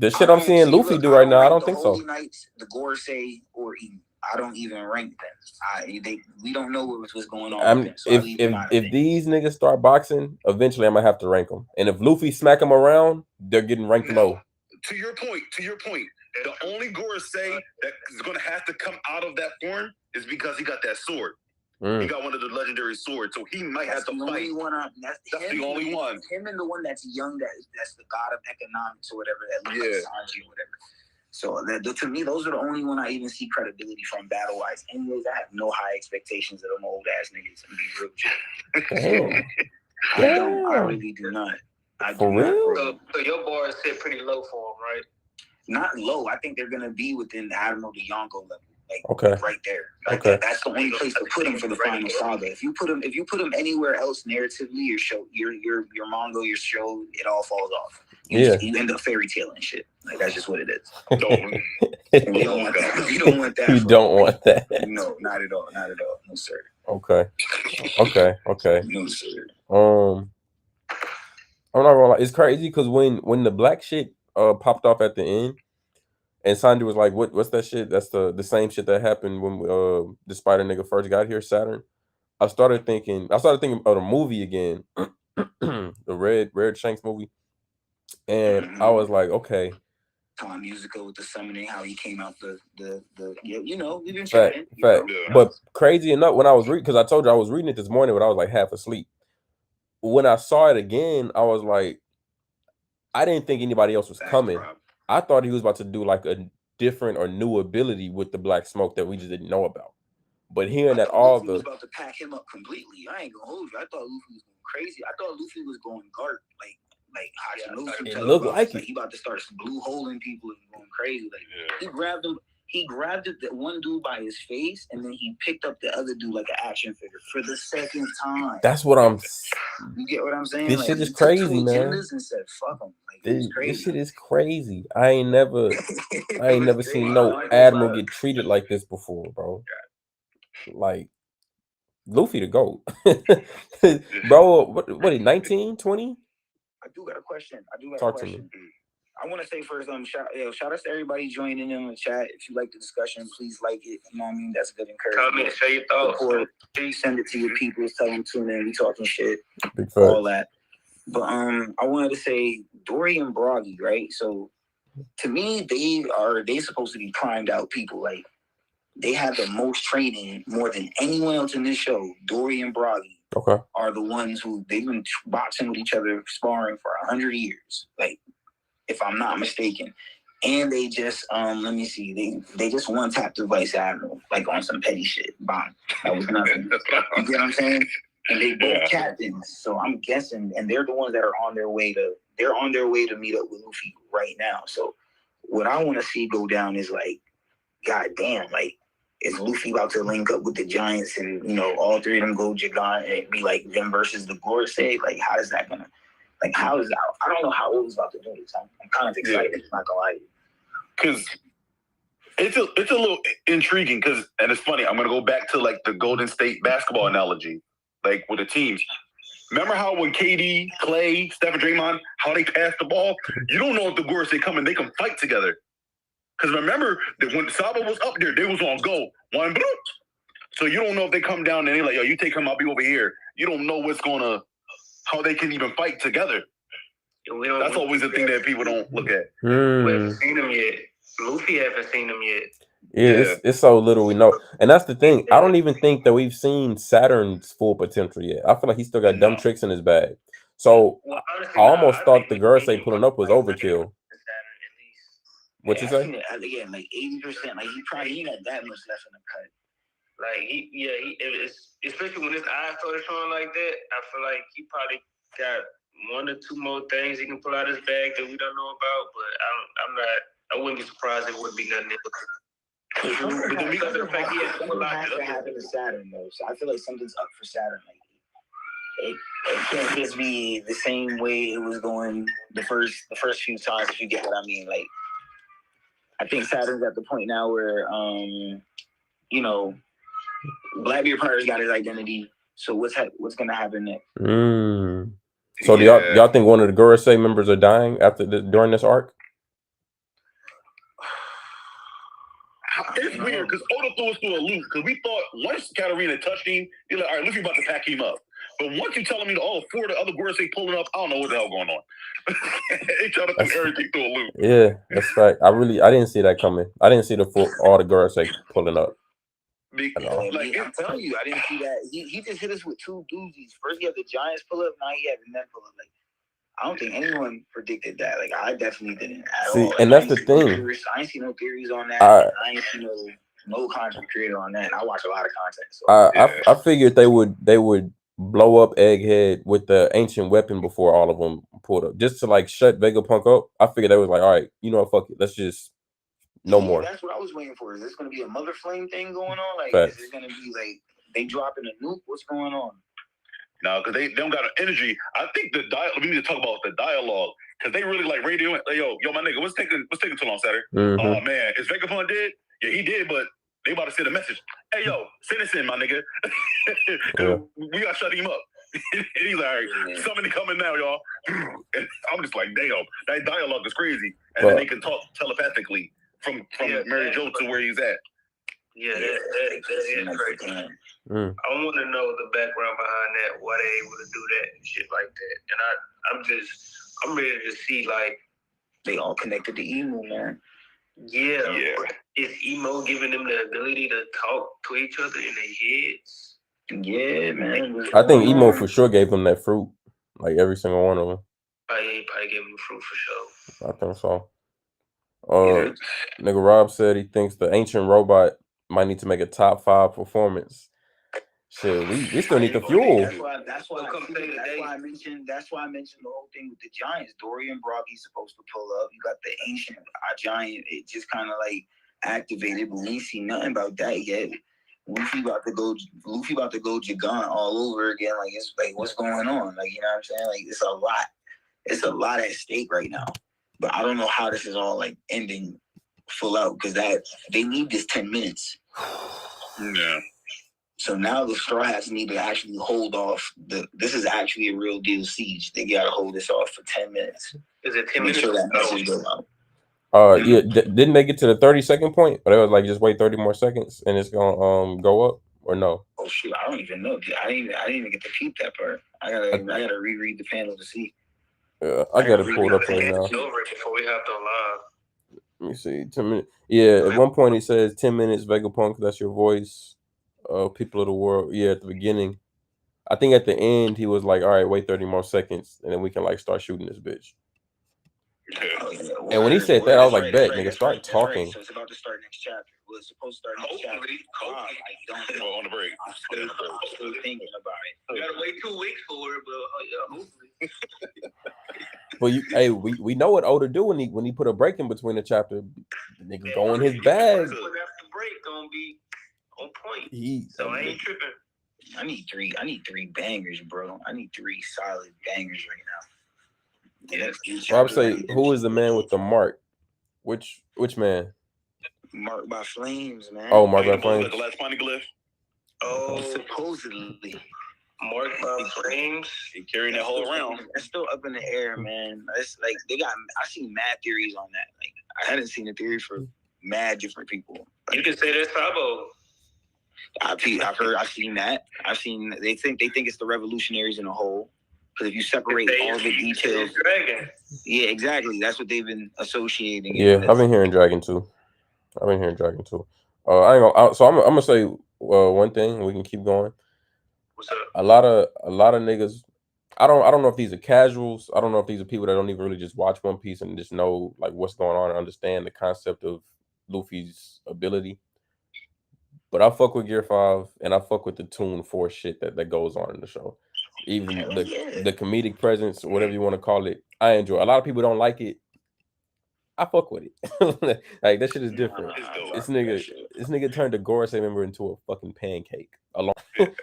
The shit I'm seeing Luffy do right now, I don't think so. Knights, the Gorsei, or Eden. I don't even rank them. We don't know what's going on. If these niggas start boxing, eventually I'm gonna have to rank them. And if Luffy smack them around, they're getting ranked low. To your point, the only Gorsei that is gonna have to come out of that form is because he got that sword. He got one of the legendary swords, so he might have to fight. That's the only one. Him and the one that's young, that's the god of economics or whatever, that looks like Sanji or whatever. So to me, those are the only one I even see credibility from battle wise. Anyways, I have no high expectations of them old ass niggas and be real. I really do not. For real? So your bar is set pretty low for them, right? Not low. I think they're gonna be within the Admiral de Yonko level. Right there. That's the only place to put him for the final saga. If you put him anywhere else narratively, your show, your manga, your show, it all falls off. You end up fairy tale and shit. Like, that's just what it is. You don't want that. You don't want that. You don't want that. No, not at all. Not at all. No, sir. Okay. No, sir. I'm not gonna lie. It's crazy because when the black shit popped off at the end, and Sanji was like, what's that shit? That's the same shit that happened when the Spider nigga first got here, Saturn. I started thinking of the movie again, the Red Shanks movie, and I was like, okay. Time musical with the summoning, how he came out the we've been chatting. Fact. But crazy enough, when I was reading, because I told you I was reading it this morning, but I was like half asleep. When I saw it again, I was like, I didn't think anybody else was coming. I thought he was about to do like a different or new ability with the black smoke that we just didn't know about. But hearing that Luffy was about to pack him up completely. I ain't gonna hold you. I thought Luffy was going crazy. I thought Luffy was going Garp, like Hachimusa. It looked like he about to start blue holing people and going crazy. He grabbed him. He grabbed the one dude by his face, and then he picked up the other dude like an action figure for the second time. That's what I'm. You get what I'm saying? This shit is crazy, man. And said, "Fuck him." This shit is crazy. I ain't never seen no Admiral get treated like this before, bro. Like Luffy the GOAT. Bro, what 19, 20? I do got a question. Talk to me. I want to say first, shout out to everybody joining in the chat. If you like the discussion, please like it. You know what I mean? That's a good encouragement. Comment, share your thoughts. Please send it to your people. Tell them tune in. We talking shit. Big fact. All that. But I wanted to say Dory and Broggy, right? So to me, they supposed to be primed out people. Like, they have the most training more than anyone else in this show. Dory and Broggy are the ones who they've been boxing with each other, sparring for 100 years. Like, if I'm not mistaken. And they just let me see, they just one-tapped the Vice Admiral, like on some petty shit. Bomb. That was nothing. You get what I'm saying? And they both captains. So I'm guessing, and they're the ones that are on their way to meet up with Luffy right now. So what I want to see go down is like, goddamn, like, is Luffy about to link up with the Giants and, you know, all three of them go Gigant and it be like them versus the Gorosei? Like, how is that gonna, like, how is that? I don't know how Oda's about to do this. I'm kind of excited. I'm not gonna lie. Because it's a little intriguing because, and it's funny, I'm going to go back to like the Golden State basketball analogy, like with the teams. Remember how when KD, Clay, Steph, and Draymond, how they pass the ball? You don't know if the Gorosei come and they can fight together. Because remember that when Saba was up there, they was on go. One, so you don't know if they come down and they like, yo, you take him, I'll be over here. You don't know how they can even fight together. That's always the thing that people don't look at. We haven't seen them yet. Luffy haven't seen them yet. Yeah, it's so little we know. And that's the thing. I don't even think that we've seen Saturn's full potential yet. I feel like he still got dumb tricks in his bag. So honestly, I almost thought the Gorosei pulling up was overkill. What you say? Again, like 80%. Like he ain't got that much left in the cut. Like especially when his eyes started showing like that, I feel like he probably got 1 or 2 more things he can pull out his bag that we don't know about. But I wouldn't be surprised if it wouldn't be nothing else. Something has to happen to Saturn though. So I feel like something's up for Saturn. Like it can't just be the same way it was going the first few times. If you get what I mean, like I think Saturn's at the point now where you know, Blackbeard Pirate's got his identity. So what's gonna happen next? So do y'all think one of the Gorosei members are dying during this arc? It's weird because Oda threw us through a loop because we thought once Katarina touched him, you're like, all right, Luffy about to pack him up. But once you telling me, 4 of the other Gorosei pulling up, I don't know what the hell going on. They try to throw everything through a loop. Yeah, that's right. I didn't see that coming. I didn't see all the Gorosei pulling up. I'm telling you, I didn't see that. He just hit us with 2 doozies. First he had the Giants pull up, now he had the men pull up. Like I don't think anyone predicted that. Like I definitely didn't at all. Like, and that's the thing. I ain't see no theories on that. I ain't see no content creator on that. And I watch a lot of content. So I figured they would blow up Egghead with the ancient weapon before all of them pulled up, just to like shut Vegapunk up. I figured they was like, all right, you know what, fuck it, let's just more. That's what I was waiting for. Is this going to be a Mother Flame thing going on? Like, is it going to be like they dropping a nuke? What's going on? No, because they don't got an energy. I think we need to talk about the dialogue because they really like radio. Like, yo, my nigga, what's taking too long, Saturday? Oh man, is Vegapunk dead? Yeah, he did, but they about to send a message. Hey, yo, send us in, my nigga. We got to shut him up. And he's like, all right, somebody coming now, y'all. And I'm just like, damn, that dialogue is crazy. And then they can talk telepathically from Mary Jo to where he's at. Yeah, that's crazy. I want to know the background behind that, why they able to do that and shit like that. And I'm ready to see like they all connected to Emo, man. Yeah. Is Emo giving them the ability to talk to each other in their heads? Yeah, man. I think Emo for sure gave them that fruit, like every single one of them. He probably gave them the fruit for sure. I think so. Nigga Rob said he thinks the ancient robot might need to make a top 5 performance. Shit, we still need the fuel. That's why I mentioned the whole thing with the Giants. Dorian Broggy's supposed to pull up. You got the ancient giant. It just kind of like activated, but we ain't see nothing about that yet. Luffy about to go Gigant all over again. Like it's like what's going on? Like you know what I'm saying? Like it's a lot. It's a lot at stake right now. But I don't know how this is all like ending full out because they need this 10 minutes. Yeah. So now the Straw Hats need to actually hold off. This is actually a real deal siege. They gotta hold this off for 10 minutes. Is it 10 minutes? Make sure that message goes out. Yeah. Didn't they get to the 30-second point? Or they was like just wait 30 more seconds and it's gonna go up or no? Oh shoot, I don't even know. I didn't even get to peep that part. I gotta reread the panel to see. Yeah, I got it pulled up right now. Before we hopped on live. Let me see. 10 minutes. Yeah, at one point he says 10 minutes, Vegapunk, that's your voice. People of the world. Yeah, at the beginning. I think at the end he was like, all right, wait 30 more seconds, and then we can like start shooting this bitch. And when he said that, I was like, bet, nigga, start talking. So it's about to start next chapter. Well, it's supposed to start next chapter. I don't on the break. I'm still thinking about it. You gotta wait 2 weeks for it, but hopefully. But we know what Oda do when he put a break in between the chapter. The nigga go in his bag. After break gonna be on point. So I ain't tripping. I need three bangers, bro. I need 3 solid bangers right now. Yeah. Well, I would say, who is the man with the mark? Which man? Marked by flames, man. Oh, marked by flames. The last poneglyph. Oh, supposedly. Marked by flames. He carrying that whole around. That's still up in the air, man. It's like I seen mad theories on that. Like I hadn't seen a theory for mad different people. You can say there's Sabo. I've seen that. They think it's the revolutionaries in a whole. Because if you separate all the details, yeah, exactly. That's what they've been associating. Yeah, I've been hearing Dragon too. I ain't gonna. So I'm gonna say one thing. We can keep going. What's up? A lot of niggas. I don't know if these are casuals. I don't know if these are people that don't even really just watch One Piece and just know like what's going on and understand the concept of Luffy's ability. But I fuck with Gear 5 and I fuck with the Tune 4 shit that goes on in the show. Even the comedic presence, or whatever you want to call it, I enjoy. A lot of people don't like it. I fuck with it. Like that shit is different. This nigga turned a Gorosei member into a fucking pancake.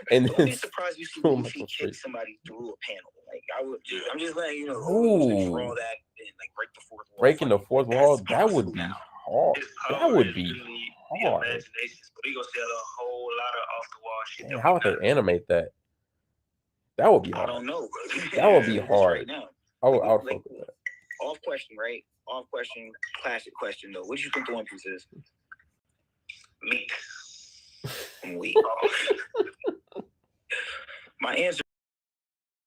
And don't be surprised you see Luffy kick somebody through a panel. Like I'm just letting you know. Draw that and like break the fourth wall. Breaking the fourth wall, that would be hard. That would be hard. But he gonna sell a whole lot of off the wall shit. Man, how would they animate that? That would be hard. I don't know. That would be hard. Right now. I would fuck with that. Off question, right? Off question, classic question though. What do you think the One Piece is? Meat. Wait. My answer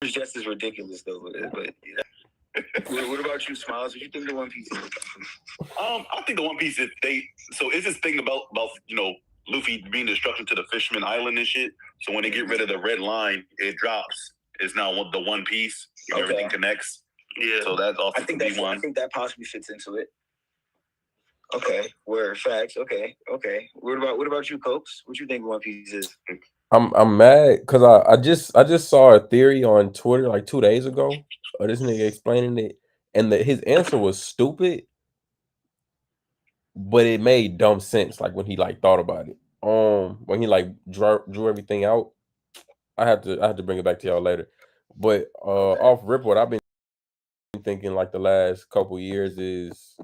is just as ridiculous though, but what about you, Smiles? What do you think the One Piece is? I think the One Piece is it's this thing about Luffy being destruction to the Fisherman Island and shit. So when they get rid of the red line, it drops. It's now the One Piece. And everything connects. Yeah. So that's also I think that possibly fits into it. Okay. Word facts. Okay. What about you, Copes? What you think One Piece is? I'm mad because I just saw a theory on Twitter like 2 days ago of this nigga explaining it, and his answer was stupid, but it made dumb sense. Like when he like thought about it, when he like drew everything out. I had to bring it back to y'all later, but off rip, what I've been thinking like the last couple years is.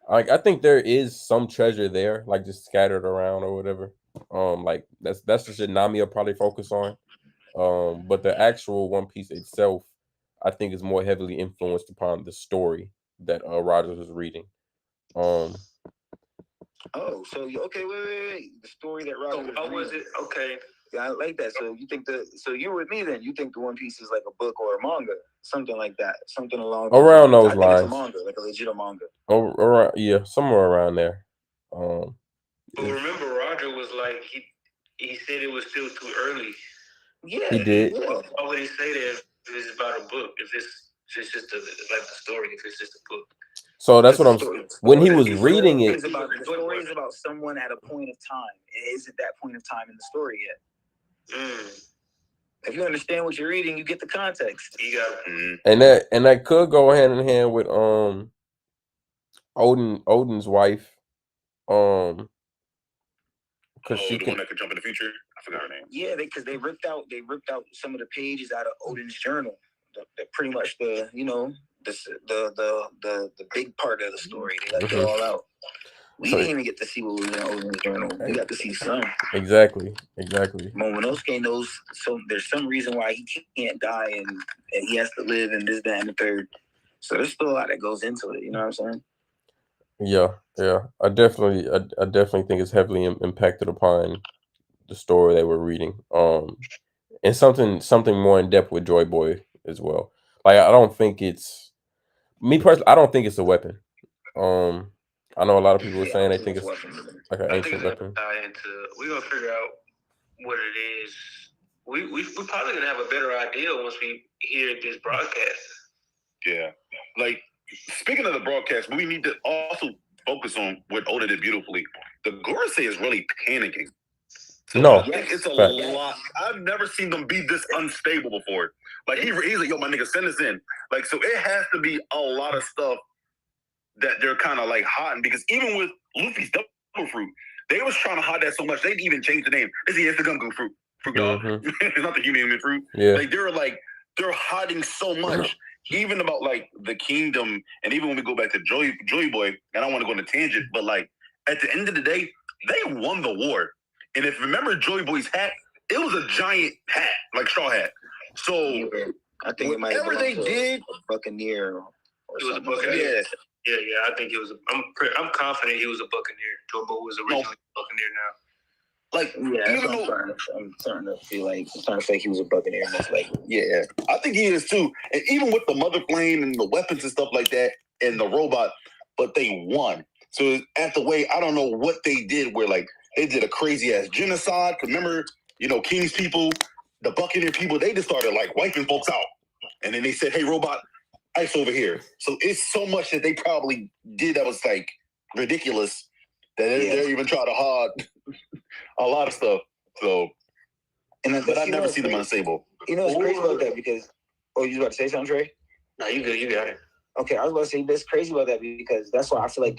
I think there is some treasure there, like just scattered around or whatever. Like that's the shit Nami will probably focus on. But the actual One Piece itself, I think, is more heavily influenced upon the story that Rogers was reading. Oh, so okay, wait. The story that Rogers. How was it? Okay. Yeah, I like that. So you think so you're with me then? You think the One Piece is like a book or a manga, something like that, something along around those lines. It's a manga, like a legit manga. Oh, around, yeah, somewhere around there. But remember, Roger was like he said it was still too early. Yeah, he did. Yeah. Why would he say that if it's about a book? If it's just like the story, if it's just a book. So that's what I'm saying. When he was reading it, the story is about someone at a point of time. It isn't that point of time in the story yet. If you understand what you're reading, you get the context. You got and that could go hand in hand with Odin's wife, because she the one that could jump in the future. I forgot her name. Yeah, because they ripped out some of the pages out of Odin's journal. The pretty much the big part of the story. They left it all out. We didn't even get to see what was in Odin's journal. We got to see some. Exactly. Momonosuke knows. So there's some reason why he can't die and he has to live and this, that, and the third. So there's still a lot that goes into it. You know what I'm saying? Yeah. I definitely think it's heavily impacted upon the story they were reading. And something more in depth with Joy Boy as well. Like I don't think it's me personally. I don't think it's a weapon. I know a lot of people are saying they think it's like an ancient weapon. We're gonna figure out what it is. We're probably gonna have a better idea once we hear this broadcast. Yeah, like speaking of the broadcast, we need to also focus on what Oda did beautifully. The Gorosei is really panicking. So No, I think it's a fact. lot. I've never seen them be this unstable before. Like he's like, yo, my nigga, send this in. Like, so it has to be a lot of stuff that they're kind of like hiding, because even with Luffy's double fruit, they was trying to hide that so much they didn't even change the name. It's the gum fruit, y'all. It's not the human fruit. Yeah. Like they're hiding so much, even about like the kingdom, and even when we go back to Joy Boy, and I don't want to go on a tangent, but like at the end of the day, they won the war. And if you remember Joy Boy's hat, it was a giant hat, like straw hat. So I think whatever they did, a Buccaneer. It was a Buccaneer. Yeah. I think it was. I'm confident he was a Buccaneer. Joe Bo was originally a Buccaneer now. Like, even though I'm starting to feel like he was a Buccaneer. Like, yeah, I think he is too. And even with the Mother Flame and the weapons and stuff like that, and the robot, but they won. So at the way, I don't know what they did. Where like they did a crazy ass genocide. Remember, King's people, the Buccaneer people, they just started like wiping folks out, and then they said, "Hey, robot, ice over here." So it's so much that they probably did that was like ridiculous that they're even trying to hide a lot of stuff. So, but I never see them unstable. It's crazy about that because. Oh, you was about to say something, Trey? No, you good. You got it. Okay, I was about to say that's crazy about that because that's why I feel like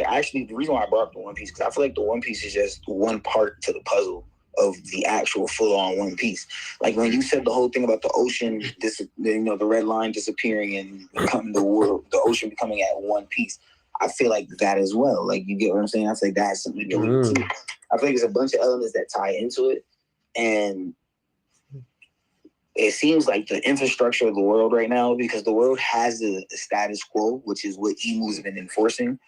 actually the reason why I brought up the One Piece, because I feel like the One Piece is just one part to the puzzle of the actual full-on One Piece. Like when you said the whole thing about the ocean, the red line disappearing and becoming the ocean becoming at one piece, I feel like that as well. Like, you get what I'm saying? I feel like that has something to do with it too. I feel like there's a bunch of elements that tie into it, and it seems like the infrastructure of the world right now, because the world has a status quo, which is what Emu's been enforcing,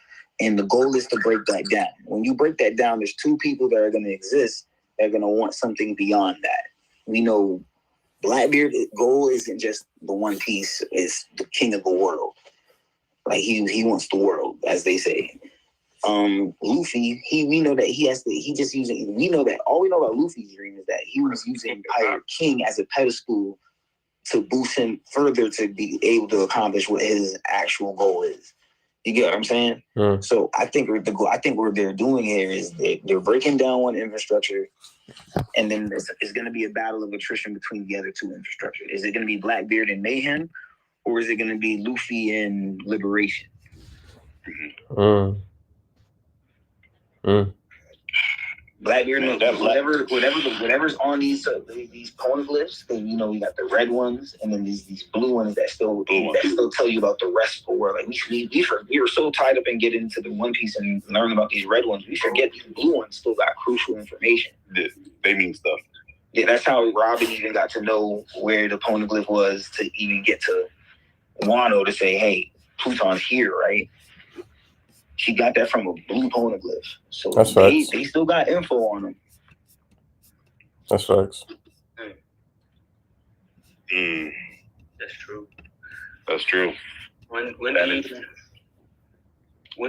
and the goal is to break that down. When you break that down, there's two people that are going to exist that are going to want something beyond that. We know Blackbeard's goal isn't just the One Piece; it's the king of the world. Like he wants the world, as they say. Luffy, we know that we know that all we know about Luffy's dream is that he was using Pirate King as a pedestal to boost him further to be able to accomplish what his actual goal is. You get what I'm saying? So I think what they're doing here is they're breaking down one infrastructure, and then it's going to be a battle of attrition between the other two infrastructures. Is it going to be Blackbeard and Mayhem, or is it going to be Luffy and Liberation? Blackbeard, whatever's on these poneglyphs, then we got the red ones, and then these blue ones that still tell you about the rest of the world. Like we were so tied up in getting into the One Piece and learning about these red ones, we forget these blue ones still got crucial information. They mean stuff. Yeah, that's how Robin even got to know where the poneglyph was to even get to Wano to say, "Hey, Pluton's here," right? She got that from a blue poneglyph. So they still got info on them. That's facts. That's true. That's true. When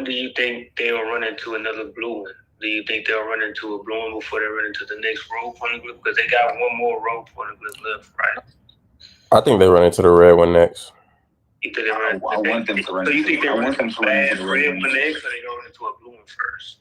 do you think they'll run into another blue one? Do you think they'll run into a blue one before they run into the next rogue poneglyph? Because they got one more rogue poneglyph left, right? I think they run into the red one next. I want them to run. So you think they run into the red one next, or they go into a blue one first?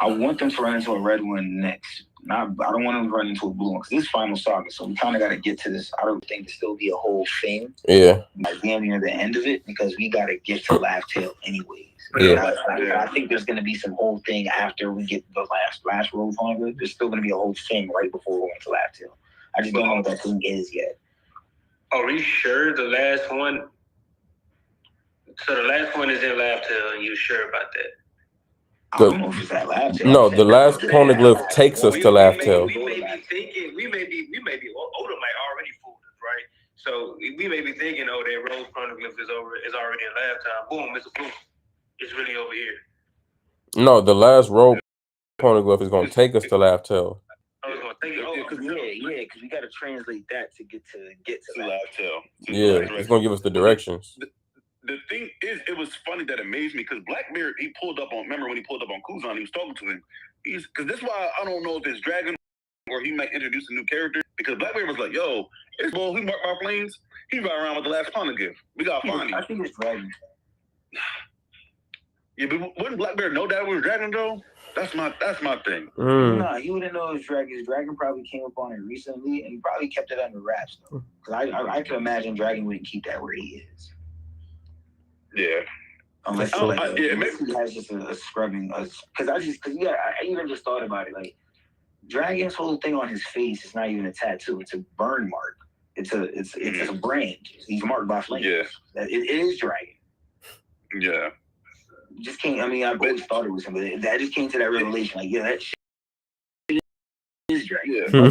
I want them to run into a red one next. I don't want them to run into a blue one because this is Final Saga, so we kind of got to get to this. I don't think to still be a whole thing. Yeah. Like damn near the end of it, because we got to get to Laugh Tale anyways. Yeah. I think there's going to be some whole thing after we get the last road poneglyph. There's still going to be a whole thing right before we went to Laugh Tale. I just don't know what that thing is yet. Are we sure the last one? So the last one is in Laugh Tale, and you sure about that? I don't know if it's at Laugh Tale. No, the last poneglyph takes us to Laugh Tale. We may be thinking, Oda might already fooled us, right? So we may be thinking, oh, that Rose poneglyph is already in Laugh Tale. Boom, it's a boom. It's really over here. No, the last rogue poneglyph is going to take us to Laugh Tale. Because we got to translate that to get to Laugh Tale. Yeah, it's going to give us the directions. The thing is, it was funny that amazed me because Blackbeard, he pulled up on. Remember when he pulled up on Kuzan? He was talking to him. Because that's why I don't know if it's Dragon or he might introduce a new character. Because Blackbeard was like, "Yo, it's boy who marked our planes. He ride around with the last poneglyph. We gotta find him." I think it's Dragon. Yeah, but wouldn't Blackbeard know that was Dragon though? That's my thing. Nah, he wouldn't know it was Dragon. His Dragon probably came up on it recently, and he probably kept it under wraps though. Because I could imagine Dragon wouldn't keep that where he is. Yeah. Unless maybe he has just a scrubbing. Because I even just thought about it. Like Dragon's whole thing on his face is not even a tattoo; it's a burn mark. It's a brand. He's marked by flames. Yeah, it is Dragon. Yeah. Just can't. I mean, I've always thought it was him, but that just came to that revelation. Like, yeah, that shit is Dragon. Yeah.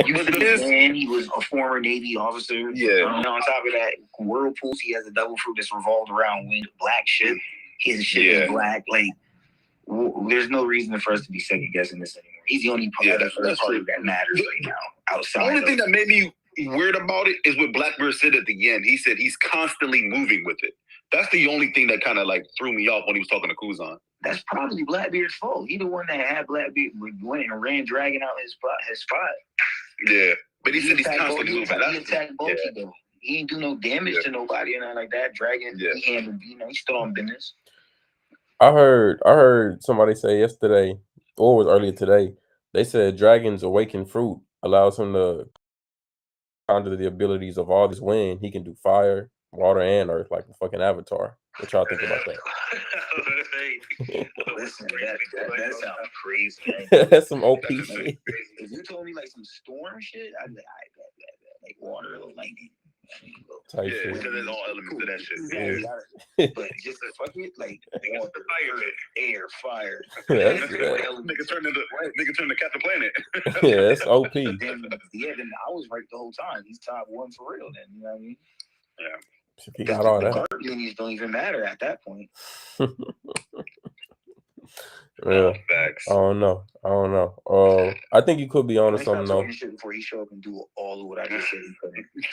He was a former Navy officer. Yeah. On top of that, Whirlpools, he has a double fruit that's revolved around winged black ship. His ship is black. Like, there's no reason for us to be second guessing this anymore. He's the only party that matters right now. Outside. The only thing that made me weird about it is what Blackbeard said at the end. He said he's constantly moving with it. That's the only thing that kind of like threw me off when he was talking to Kuzan. That's probably Blackbeard's fault. He the one that had Blackbeard went and ran Dragon out his spot. Yeah, but he said he's constantly moving. He attacked Bulky though. He ain't do no damage to nobody or nothing like that. Dragon, he handled, he's still on business. I heard somebody say yesterday, or it was earlier today, they said Dragon's awakened fruit allows him to conjure the abilities of all this wind. He can do fire, water, and earth like the fucking Avatar. What y'all think about that? Listen, that sounds crazy. That's some OP shit. If you told me like some storm shit, I'd be like water or lightning. Type shit. There's all elements of that shit. Yeah. But just fuck it, like water, air, fire. Nigga turn to Captain Planet. Yeah, that's OP. Then I was right the whole time. He's top one for real. Then you know what I mean? Yeah. He got all that. The guard lineage don't even matter at that point. Yeah, I don't know. I think you could be on to something though. Shit before he show up and do all of what I just said he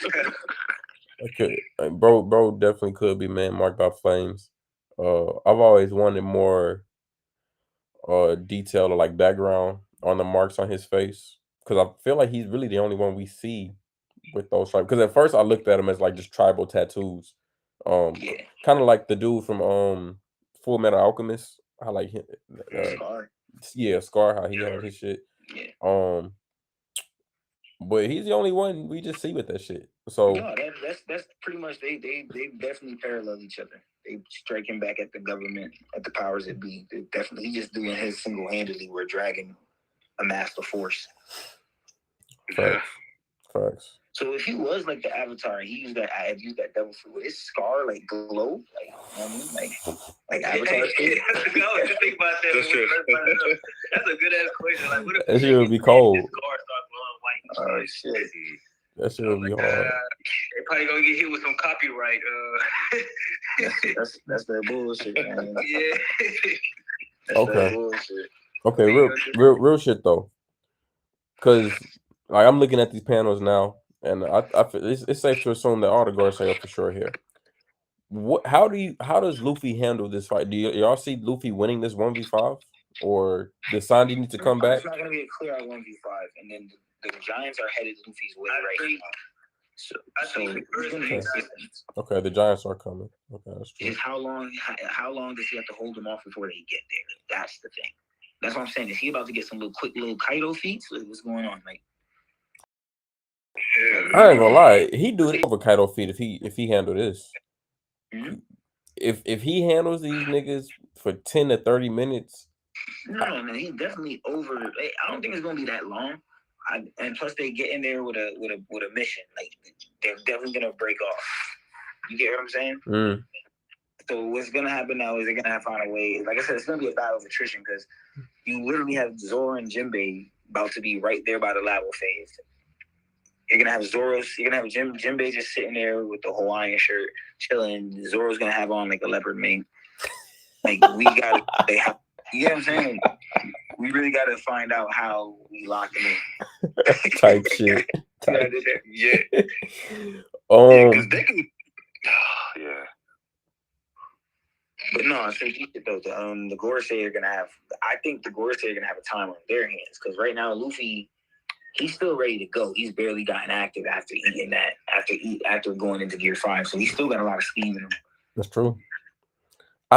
couldn't. Okay, bro, definitely could be man marked by flames. I've always wanted more detail or like background on the marks on his face because I feel like he's really the only one we see with those tribal. Because at first I looked at him as like just tribal tattoos, kind of like the dude from Full Metal Alchemist. I like him. Scar. Yeah, Scar. How he had his shit. Yeah. But he's the only one we just see with that shit. So no, that's pretty much they definitely parallel each other. They striking back at the government, at the powers that be. They definitely he just doing his single handedly where Dragon amassed the force. Facts. So if he was like the Avatar, he used that double fruit. Would his scar like glow? Like you know what I mean? Like Avatar. No, just think about that. That's true. That's a good ass question. Like, what if that shit would be cold? His scar starts glowing white. Oh shit. That shit would be hard. They probably gonna get hit with some copyright. That's that bullshit, man. Yeah. Okay. Bullshit. Okay, real shit though. Cause like I'm looking at these panels now, and it's safe to assume that all the guards are for sure here. How does Luffy handle this fight? Do y'all see Luffy winning this 1v5, or does Sandy need to come back? It's not gonna be a clear out 1v5, and then the Giants are headed Luffy's way right now. Okay, the Giants are coming. Okay, that's true. Is how long does he have to hold them off before they get there? That's the thing. That's what I'm saying. Is he about to get some quick little Kaido feats? What's going on? Like, I ain't gonna lie, he do it over Kaido feat if he handle this. Mm-hmm. If he handles these niggas for 10 to 30 minutes. No, man, he's definitely over. I don't think it's gonna be that long. And plus, they get in there with a mission. Like they're definitely gonna break off. You get what I'm saying? Mm. So what's gonna happen now is they're gonna have to find a way. Like I said, it's gonna be a battle of attrition because you literally have Zoro and Jinbei about to be right there by the lava phase. You're gonna have Jinbei just sitting there with the Hawaiian shirt, chilling. Zoro's gonna have on like a leopard mink. Like you know what I'm saying? We really gotta find out how we lock them in. Type shit. Yeah. Because they can. Yeah. But no, I think the Gorosei are gonna have. I think the Gorosei are gonna have a time on their hands because right now Luffy, he's still ready to go. He's barely gotten active after eating that. After going into Gear 5, so he's still got a lot of steam in him. That's true.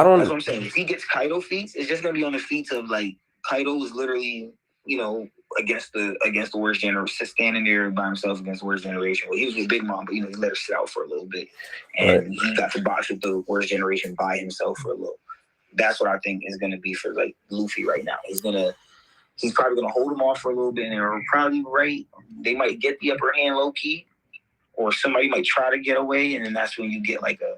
That's what I'm saying. If he gets Kaido feats, it's just gonna be on the feats of like Kaido is literally, against the worst generation, standing there by himself against the worst generation. Well, he was with Big Mom, but he let her sit out for a little bit, and he got to box with the worst generation by himself for a little. That's what I think is gonna be for like Luffy right now. He's probably gonna hold him off for a little bit, and they're probably right. They might get the upper hand low key, or somebody might try to get away, and then that's when you get like a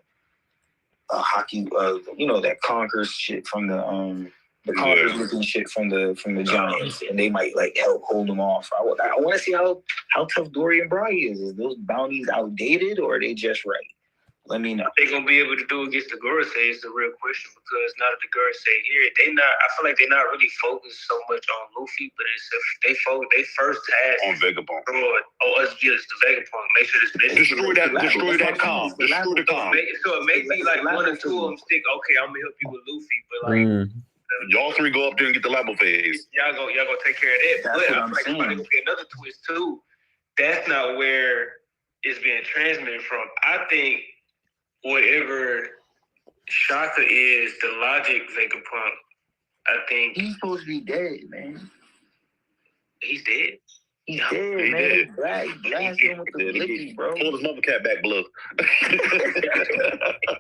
hockey, that Conquers shit from the Conquers looking shit from the Giants, and they might like help hold them off. I want to see how tough Dory and Bry is. Is those bounties outdated or are they just right? Let me know. What they gonna be able to do against the Gorosei is the real question, because now that the Gorosei here, I feel like they're not really focused so much on Luffy, but it's they first task on Vegapunk. It's the Vegapunk. Make sure this destroy that calm. Destroy the calm. So it makes me like one or two of them stick. Okay, I'm gonna help you with Luffy, but like y'all three go up there and get the Labo phase. Y'all go take care of that. That's but what I'm saying. Gonna be another twist too. That's not where it's being transmitted from. I think whatever Shaka is, the logic Vegapunk, I think he's supposed to be dead, man. He's dead. He's dead, man. Dead. Blast him with the blicky, bro. Pull his mother cat back, Blue.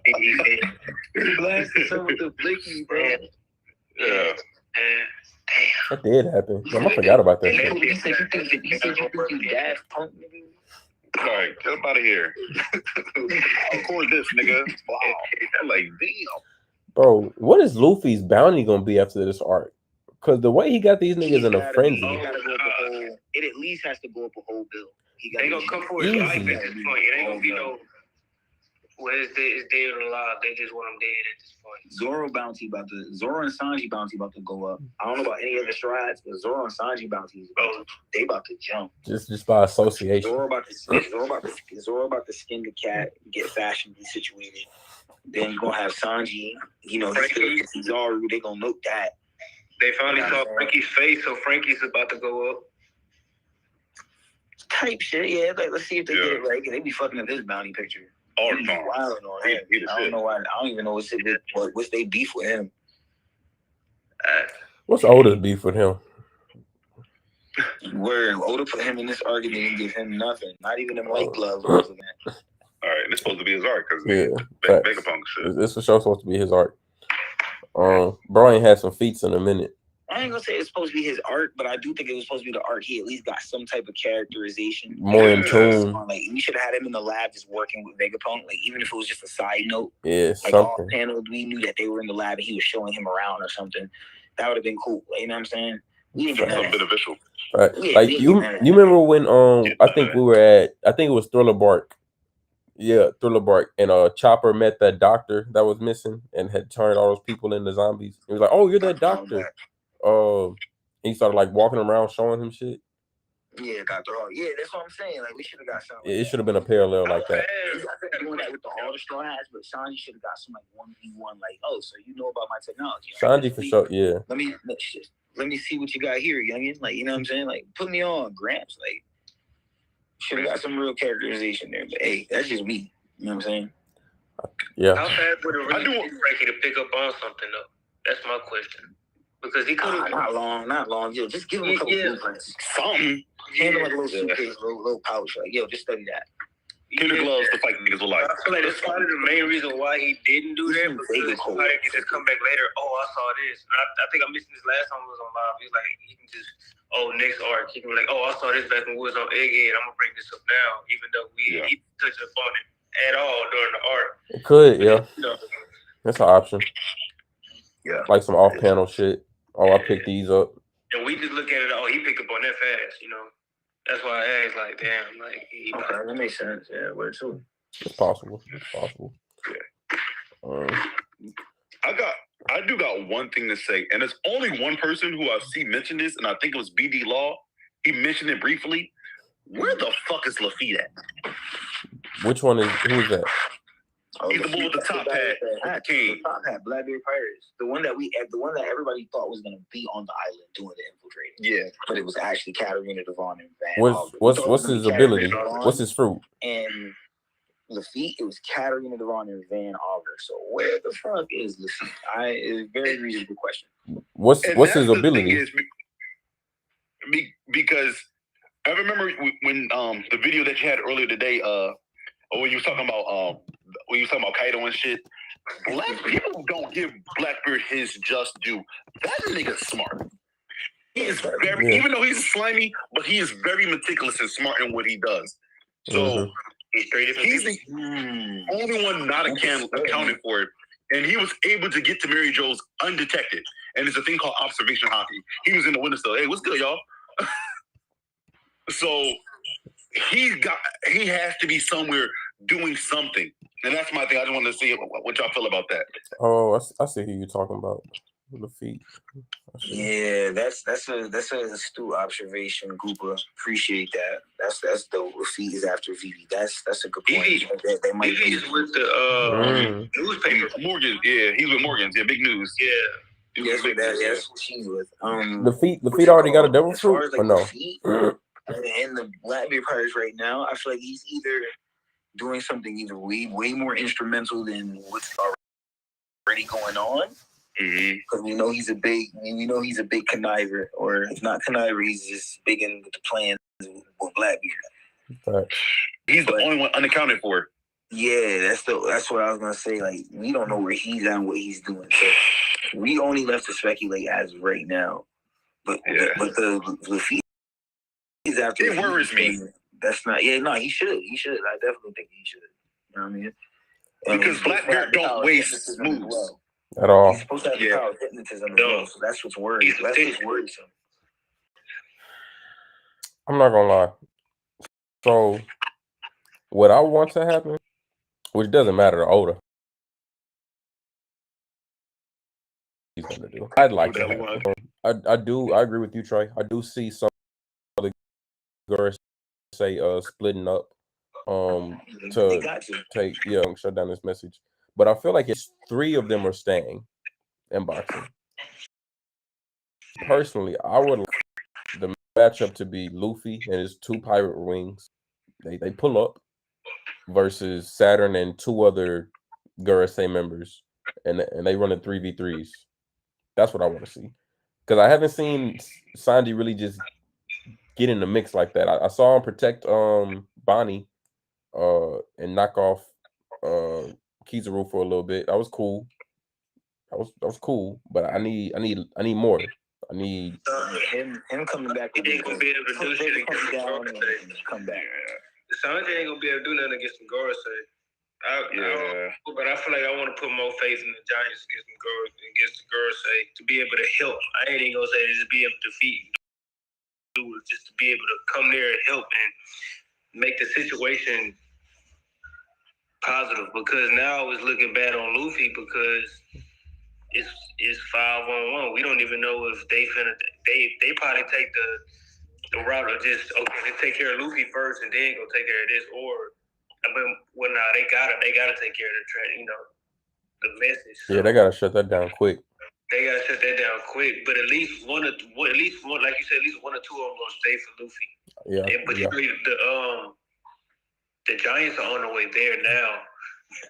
He blasted him with the blicky, bro. Yeah. That did happen. I forgot about that shit. He said you think you Daft Punk, nigga? All right, get up out of here. Record this, nigga. Wow. I'm like, damn. Bro, what is Luffy's bounty gonna be after this arc? Because the way he got these niggas in a frenzy. It at least has to go up a whole bill. They gonna come for his life at this point. It ain't gonna be no. Well, it's dead or alive. They just want him dead at this point. Zoro and Sanji bounty about to go up. I don't know about any other strides, but Zoro and Sanji bounty is about to jump. Just by association. Zoro about to skin the cat, get fashion situated. Then you're gonna have Sanji. He's Zoro. They gonna note that. They finally saw Frankie's face, so Frankie's about to go up. Type shit, yeah. Like, let's see if they get it right. They be fucking up his bounty picture. I don't know why. I don't even know what's they beef with him. What's Oda's beef with him? Where Oda put him in this argument and give him nothing, not even them light gloves. All right, and it's supposed to be his art because Vegapunk shit. This for sure supposed to be his art. Brian had some feats in a minute. I ain't gonna say it's supposed to be his art, but I do think it was supposed to be the art. He at least got some type of characterization. More in tune. Like, we should have had him in the lab just working with Vegapunk. Like, even if it was just a side note. Yeah, like all panels, we knew that they were in the lab and he was showing him around or something. That would have been cool. Like, you know what I'm saying? We didn't get that. Beneficial. Right. Yeah, like you remember when I think it was Thriller Bark. Yeah, Thriller Bark. And Chopper met that doctor that was missing and had turned all those people into zombies. He was like, "Oh, you're that doctor." He started like walking around showing him shit. Yeah, Dr. Hart. Yeah, that's what I'm saying. Like, we should have got something. It should have been a parallel like that. Doing that with all the straw hats, but Sanji should have got some like 1v1. Like, oh, so you know about my technology? Sanji for sure. Yeah. Let me see what you got here, youngin. Like, you know what I'm saying? Like, put me on, Gramps. Like, should have got some real characterization there. But hey, that's just me. You know what I'm saying? Yeah. How bad would it really be Frankie to pick up on something though? That's my question. Because he could have not long. Yo, just give him a couple blueprints. Something. Hand him like a little suitcase, little pouch. Like, yo, just study that. Get the gloves to fight niggas with life. I feel like that's part of the main reason why he didn't do that. Because somebody can just come back later. Oh, I saw this. And I think I mentioned this last time we was on live. He's like, he can just next arc. He can be like, oh, I saw this back when we was on Egghead. I'm gonna bring this up now, even though we didn't touch upon it at all during the arc. It could, yeah. That's an option. Yeah. Like some off-panel shit. Oh, I picked these up. And we just look at it. Oh, he picked up on that fast. That's why I asked. Like, damn. Like, that makes sense. Yeah, where too? It's possible. Yeah. I do got one thing to say, and it's only one person who I see mention this, and I think it was BD Law. He mentioned it briefly. Where the fuck is Lafitte at? Which one is? Who is that? He's the one with the top hat. King. Top hat, Blackberry Pirates. The one that everybody thought was gonna be on the island doing the infiltrating. Yeah, but it was actually Katarina Devon and Van. What's his ability? What's his fruit? And Lafitte, it was Katarina Devon and Van Auger. So where the fuck is Lafitte? It's a very reasonable question. What's his ability? Because I remember when the video that you had earlier today, when you was talking about Kaido and shit. Black people don't give Blackbeard his just due. That nigga's smart. He is very, even though he's slimy, but he is very meticulous and smart in what he does. So he's the only one not accounted for it. And he was able to get to Mary Jo's undetected. And it's a thing called observation hockey. He was in the windowsill. Hey, what's good, y'all? So he has to be somewhere doing something. And that's my thing. I just wanted to see what y'all feel about that. Oh, I see who you're talking about. Lafitte. Yeah, that's an astute observation, Gooper. Appreciate that. That's dope. Lafitte is after Vivi. That's a good point. They might Vivi is with the newspaper. Morgan, yeah, he's with Morgan's. Yeah, big news. Yeah. That's what she's with. Lafitte already got a devil fruit, as far as, like, or no? Lafitte and the Blackbeard Pirates right now, I feel like he's either doing something either way more instrumental than what's already going on. Because we know he's a big conniver, or if not conniver, he's just big in with the plans with Blackbeard. He's the only one unaccounted for. Yeah, that's what I was gonna say. Like, we don't know where he's at and what he's doing, so we only left to speculate as of right now. But the Lafitte is after. It worries me. That's not. Yeah, no, he should. I definitely think he should. You know what I mean? Because Blackbeard don't waste moves at all. He's supposed to have the power of hypnotism as well, so that's what's worrisome. I'm not gonna lie. So, what I want to happen, which doesn't matter to Oda, he's gonna do. I'd like to happen. I agree with you, Trey. I do see some of the girls say splitting up to take shut down this message. But I feel like it's 3 of them are staying in boxing. Personally, I would like the matchup to be Luffy and his 2 pirate wings. They pull up versus Saturn and 2 other Gurusei members, and they run in 3v3s. That's what I want to see, because I haven't seen Sandy really just get in the mix like that. I saw him protect Bonnie and knock off Kizaru for a little bit. That was cool. That was cool, but I need more. I need him coming back. He ain't gonna be able to do shit against the Gorosei. Come back. Sanji ain't gonna be able to do nothing against the Gorosei. But I feel like I want to put more faith in the Giants against the Gorosei to be able to help. I ain't even gonna say just be able to defeat, just to be able to come there and help and make the situation positive. Because now it's looking bad on Luffy because it's 5-on-1. We don't even know if they probably take the route of just they take care of Luffy first and then go take care of this, or they gotta take care of the message. So, yeah, they gotta shut that down quick. They gotta shut that down quick. But at least one, like you said, at least 1 or 2 of them gonna stay for Luffy. Yeah. But the Giants are on the way there now.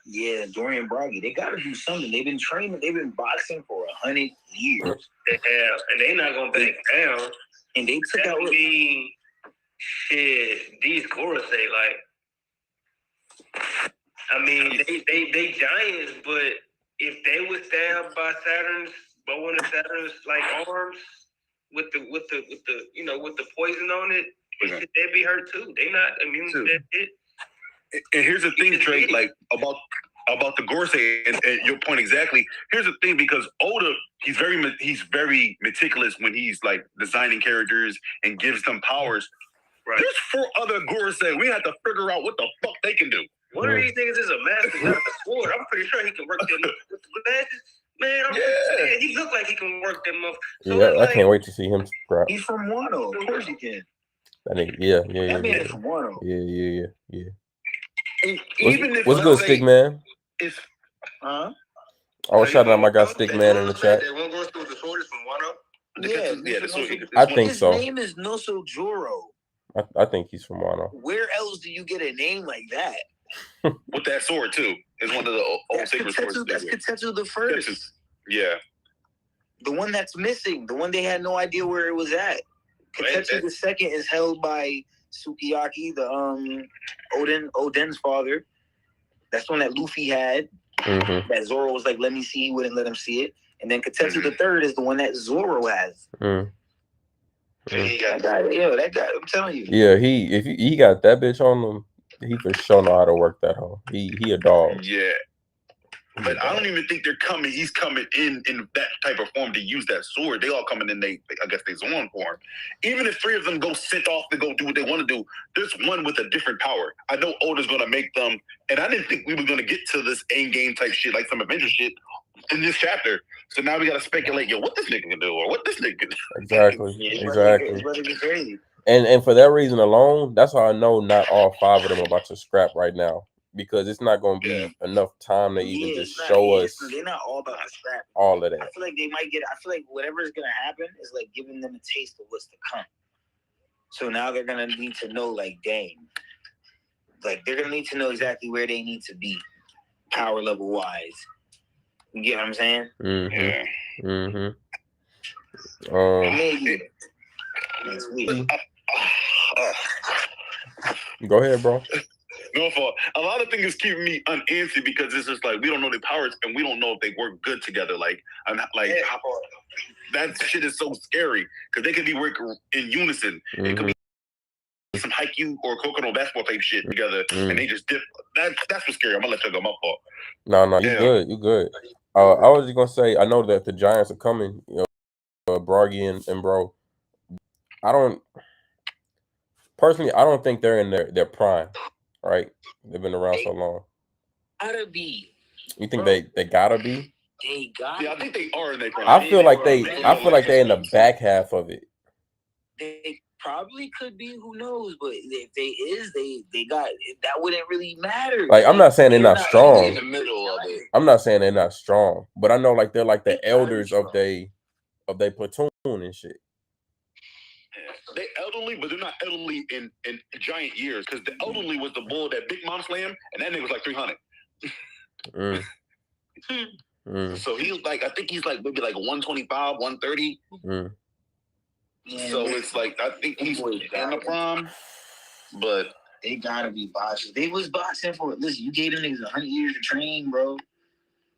Yeah, Dorian Broggy, they gotta do something. They've been training, they've been boxing for 100 years. They have, and they're not gonna back down. And they took out these Gorosei, they Giants, but if they were stabbed by one of Saturn's arms with the poison on it, they'd be hurt too. They not immune to that shit. And here's the thing, Trey, about the Gorosei and your point exactly. Here's the thing, because Oda, he's very meticulous when he's designing characters and gives them powers. Right. There's 4 other Gorosei. We have to figure out what the fuck they can do. One of these niggas is a master, not a sword. I'm pretty sure he can work them with the glasses. Man, he look like he can work them up. So I can't wait to see him scrap. He's from Wano. Of course he can. That nigga, yeah. That man is from Wano. Yeah. What's good, Stickman? Huh? I was shouting out my guy Stickman in the chat. They won't go through the sword is from Wano. I think so. His name is Noso Joro. I think he's from Wano. Where else do you get a name like that? with that sword too. It's one of the old sacred swords. That's Katetsu the first. Yeah. The one that's missing. The one they had no idea where it was at. Katetsu the second is held by Sukiyaki, the Oden's father. That's the one that Luffy had. Mm-hmm. That Zoro was like, let me see. He wouldn't let him see it. And then Katetsu the third is the one that Zoro has. That guy, I'm telling you. Yeah, he got that bitch on him, he for sure know how to work that hoe. He a dog. Yeah. But I don't even think they're coming. He's coming in that type of form to use that sword. They all coming in. I guess they Zoan form. Even if 3 of them go sent off to go do what they want to do, there's one with a different power. I know Oda's gonna make them, and I didn't think we were gonna get to this end game type shit, like some adventure shit, in this chapter. So now we gotta speculate, what this nigga can do, or what this nigga can do. Exactly. Exactly. It's about to get crazy. And for that reason alone, that's how I know not all 5 of them are about to scrap right now. Because it's not going to be enough time to even just show us. They're not all about to scrap. All of that. I feel like they might get. I feel like whatever is going to happen is like giving them a taste of what's to come. So now they're going to need to know, like, dang, like they're going to need to know exactly where they need to be, power level wise. You get what I'm saying? Mm-hmm. Mm-hmm. Maybe. Next week. Go ahead, bro. No fault. A lot of things keep me uneasy because it's just like we don't know their powers and we don't know if they work good together. That shit is so scary because they could be working in unison. Mm-hmm. It could be some Haikyuu or Kokono basketball type shit together, and they just dip. That's what's scary. I'm gonna let you go. My fault. No, you good. You good. I was just gonna say I know that the Giants are coming. Broggy and bro. I don't think they're in their prime. Right, they've been around so long. Gotta be. You think they gotta be? They got. Yeah, I think they are in their prime. I feel like they're in the back half of it. They probably could be. Who knows? But if they got that wouldn't really matter. Like I'm not saying they're not strong. In the middle of it. I'm not saying they're not strong, but I know like they're like the elders of they platoon and shit. They elderly, but they're not elderly in giant years. Because the elderly was the bull that Big Mom slammed, and that nigga was like 300. So he's like, I think he's like maybe like 125, 130. So it's like I think he's in the prime, but they gotta be boxers. They was boxing for listen. You gave them niggas 100 years to train, bro.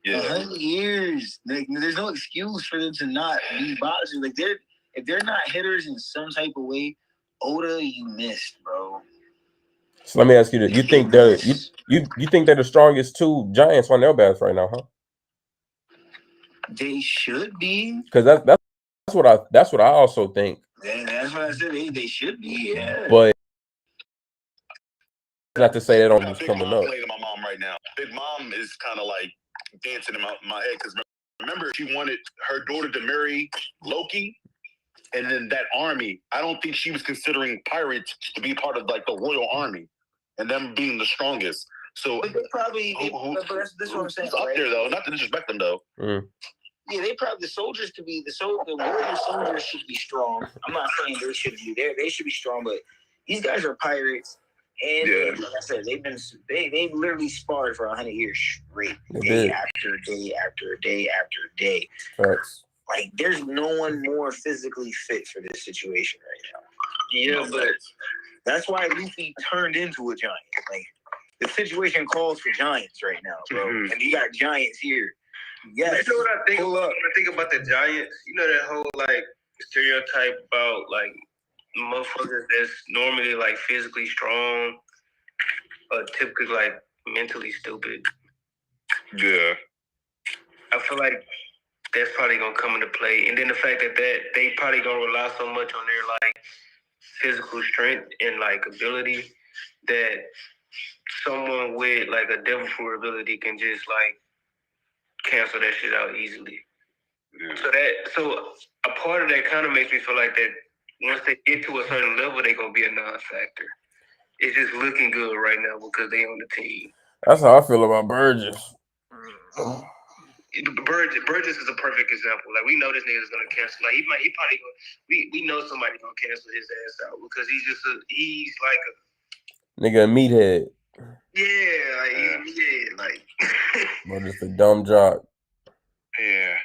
Yeah, 100 years. Like, there's no excuse for them to not be boxers. Like if they're not hitters in some type of way, Oda, you missed, bro. So let me ask you this: you think you think they're the strongest 2 Giants on their bats right now, huh? They should be. Because that's what I also think. Yeah, that's what I said. They should be. Yeah. But not to say they don't be coming up. Playing to my mom right now. Big Mom is kind of like dancing in my head because remember she wanted her daughter to marry Loki. And then that army, I don't think she was considering pirates to be part of like the royal army, and them being the strongest. So but they probably, that's what I'm saying. Up there though, not to disrespect them though. Yeah, they probably the soldiers could be the warrior soldiers should be strong. I'm not saying they should be there; they should be strong. But these guys are pirates, and like I said, they've literally sparred for 100 years straight, day after day after day after day. Facts. Like, there's no one more physically fit for this situation right now. Yeah, but that's why Luffy turned into a giant. Like, the situation calls for giants right now, bro. Mm-hmm. And you got giants here. Yes. You know what I think? When I think about the Giants, you know that whole like stereotype about like motherfuckers that's normally like physically strong, but typically like mentally stupid. Yeah. I feel like that's probably gonna come into play, and then the fact that they probably gonna rely so much on their like physical strength and like ability that someone with like a devil fruit ability can just like cancel that shit out easily. Yeah. So a part of that kind of makes me feel like that once they get to a certain level, they're gonna be a non-factor. It's just looking good right now because they on the team. That's how I feel about Burgess. Burgess is a perfect example. Like, we know this nigga is gonna cancel. Like, he probably gonna. We know somebody gonna cancel his ass out because he's like a nigga, a meathead. Like. But it's a dumb job. Yeah.